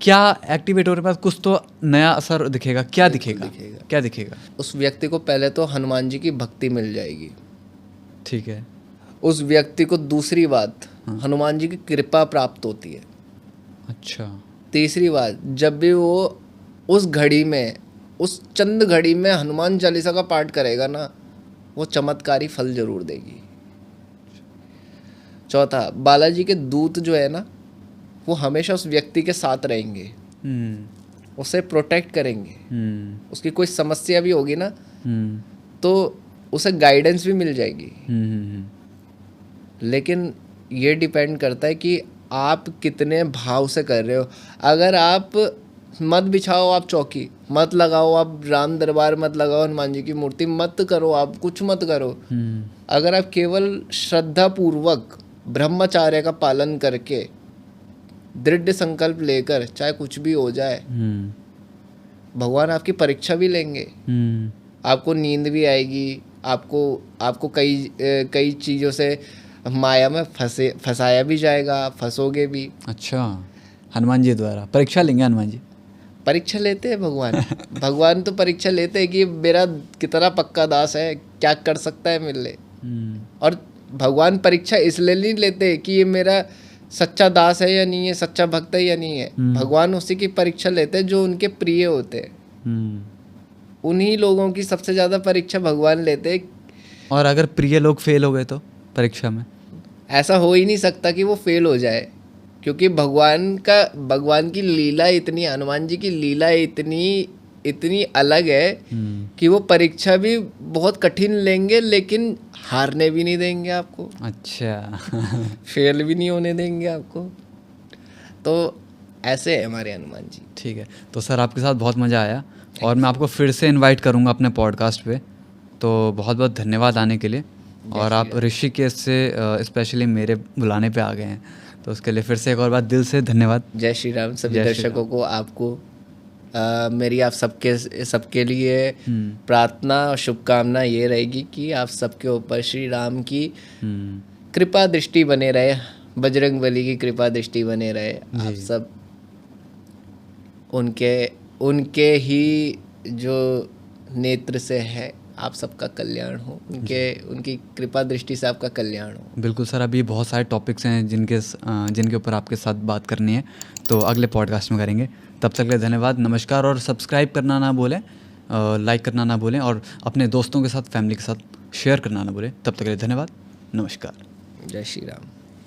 क्या एक्टिवेट होने के बाद कुछ तो नया असर दिखेगा? क्या दिखेगा? उस व्यक्ति को पहले तो हनुमान जी की भक्ति मिल जाएगी। ठीक है। उस व्यक्ति को दूसरी बात, हनुमान जी की कृपा प्राप्त होती है। अच्छा। तीसरी बात, जब भी वो उस घड़ी में, उस चंद घड़ी में हनुमान चालीसा का पाठ करेगा ना, वो चमत्कारी फल जरूर देगी। चौथा, बालाजी के दूत जो है ना, वो हमेशा उस व्यक्ति के साथ रहेंगे, उसे प्रोटेक्ट करेंगे। उसकी कोई समस्या भी होगी ना, तो उसे गाइडेंस भी मिल जाएगी। लेकिन ये डिपेंड करता है कि आप कितने भाव से कर रहे हो। अगर आप मत बिछाओ, आप चौकी मत लगाओ, आप राम दरबार मत लगाओ, हनुमान जी की मूर्ति मत करो, आप कुछ मत करो, अगर आप केवल श्रद्धा पूर्वक ब्रह्मचार्य का पालन करके दृढ़ संकल्प लेकर, चाहे कुछ भी हो जाए, भगवान आपकी परीक्षा भी लेंगे। आपको नींद भी आएगी, आपको कई चीज़ों से माया में फंसाया भी जाएगा, फंसोगे भी। अच्छा, हनुमान जी द्वारा परीक्षा लेंगे हनुमान जी? परीक्षा लेते हैं भगवान। भगवान तो परीक्षा लेते हैं कि मेरा कितना पक्का दास है, क्या कर सकता है मेरे लिए। और भगवान परीक्षा इसलिए नहीं लेते कि ये मेरा सच्चा दास है या नहीं है, सच्चा भक्त है या नहीं है। भगवान उसी की परीक्षा लेते हैं जो उनके प्रिय होते हैं। उन्हीं लोगों की सबसे ज़्यादा परीक्षा भगवान लेते हैं। और अगर प्रिय लोग फेल हो गए तो परीक्षा में? ऐसा हो ही नहीं सकता कि वो फेल हो जाए, क्योंकि भगवान की लीला इतनी, हनुमान जी की लीला इतनी अलग है कि वो परीक्षा भी बहुत कठिन लेंगे लेकिन हारने भी नहीं देंगे आपको। अच्छा। फेल भी नहीं होने देंगे आपको। तो ऐसे है हमारे हनुमान जी। ठीक है, तो सर आपके साथ बहुत मज़ा आया और मैं आपको फिर से इनवाइट करूँगा अपने पॉडकास्ट पे। तो बहुत बहुत धन्यवाद आने के लिए। और आप ऋषिकेश से स्पेशली मेरे बुलाने पे आ गए हैं, तो उसके लिए फिर से एक और बात दिल से धन्यवाद। जय श्री राम सभी दर्शकों को, आपको मेरी आप सबके लिए प्रार्थना और शुभकामना ये रहेगी कि आप सबके ऊपर श्री राम की कृपा दृष्टि बने रहे, बजरंग बली की कृपा दृष्टि बने रहे। आप सब उनके ही जो नेत्र से है, आप सबका कल्याण हो, उनकी कृपा दृष्टि से आपका कल्याण हो। बिल्कुल सर, अभी बहुत सारे टॉपिक्स हैं जिनके ऊपर आपके साथ बात करनी है, तो अगले पॉडकास्ट में करेंगे। तब तक के लिए धन्यवाद, नमस्कार। और सब्सक्राइब करना ना भूलें, लाइक करना ना भूलें और अपने दोस्तों के साथ, फैमिली के साथ शेयर करना ना भूलें। तब तक के लिए धन्यवाद, नमस्कार। जय श्री राम।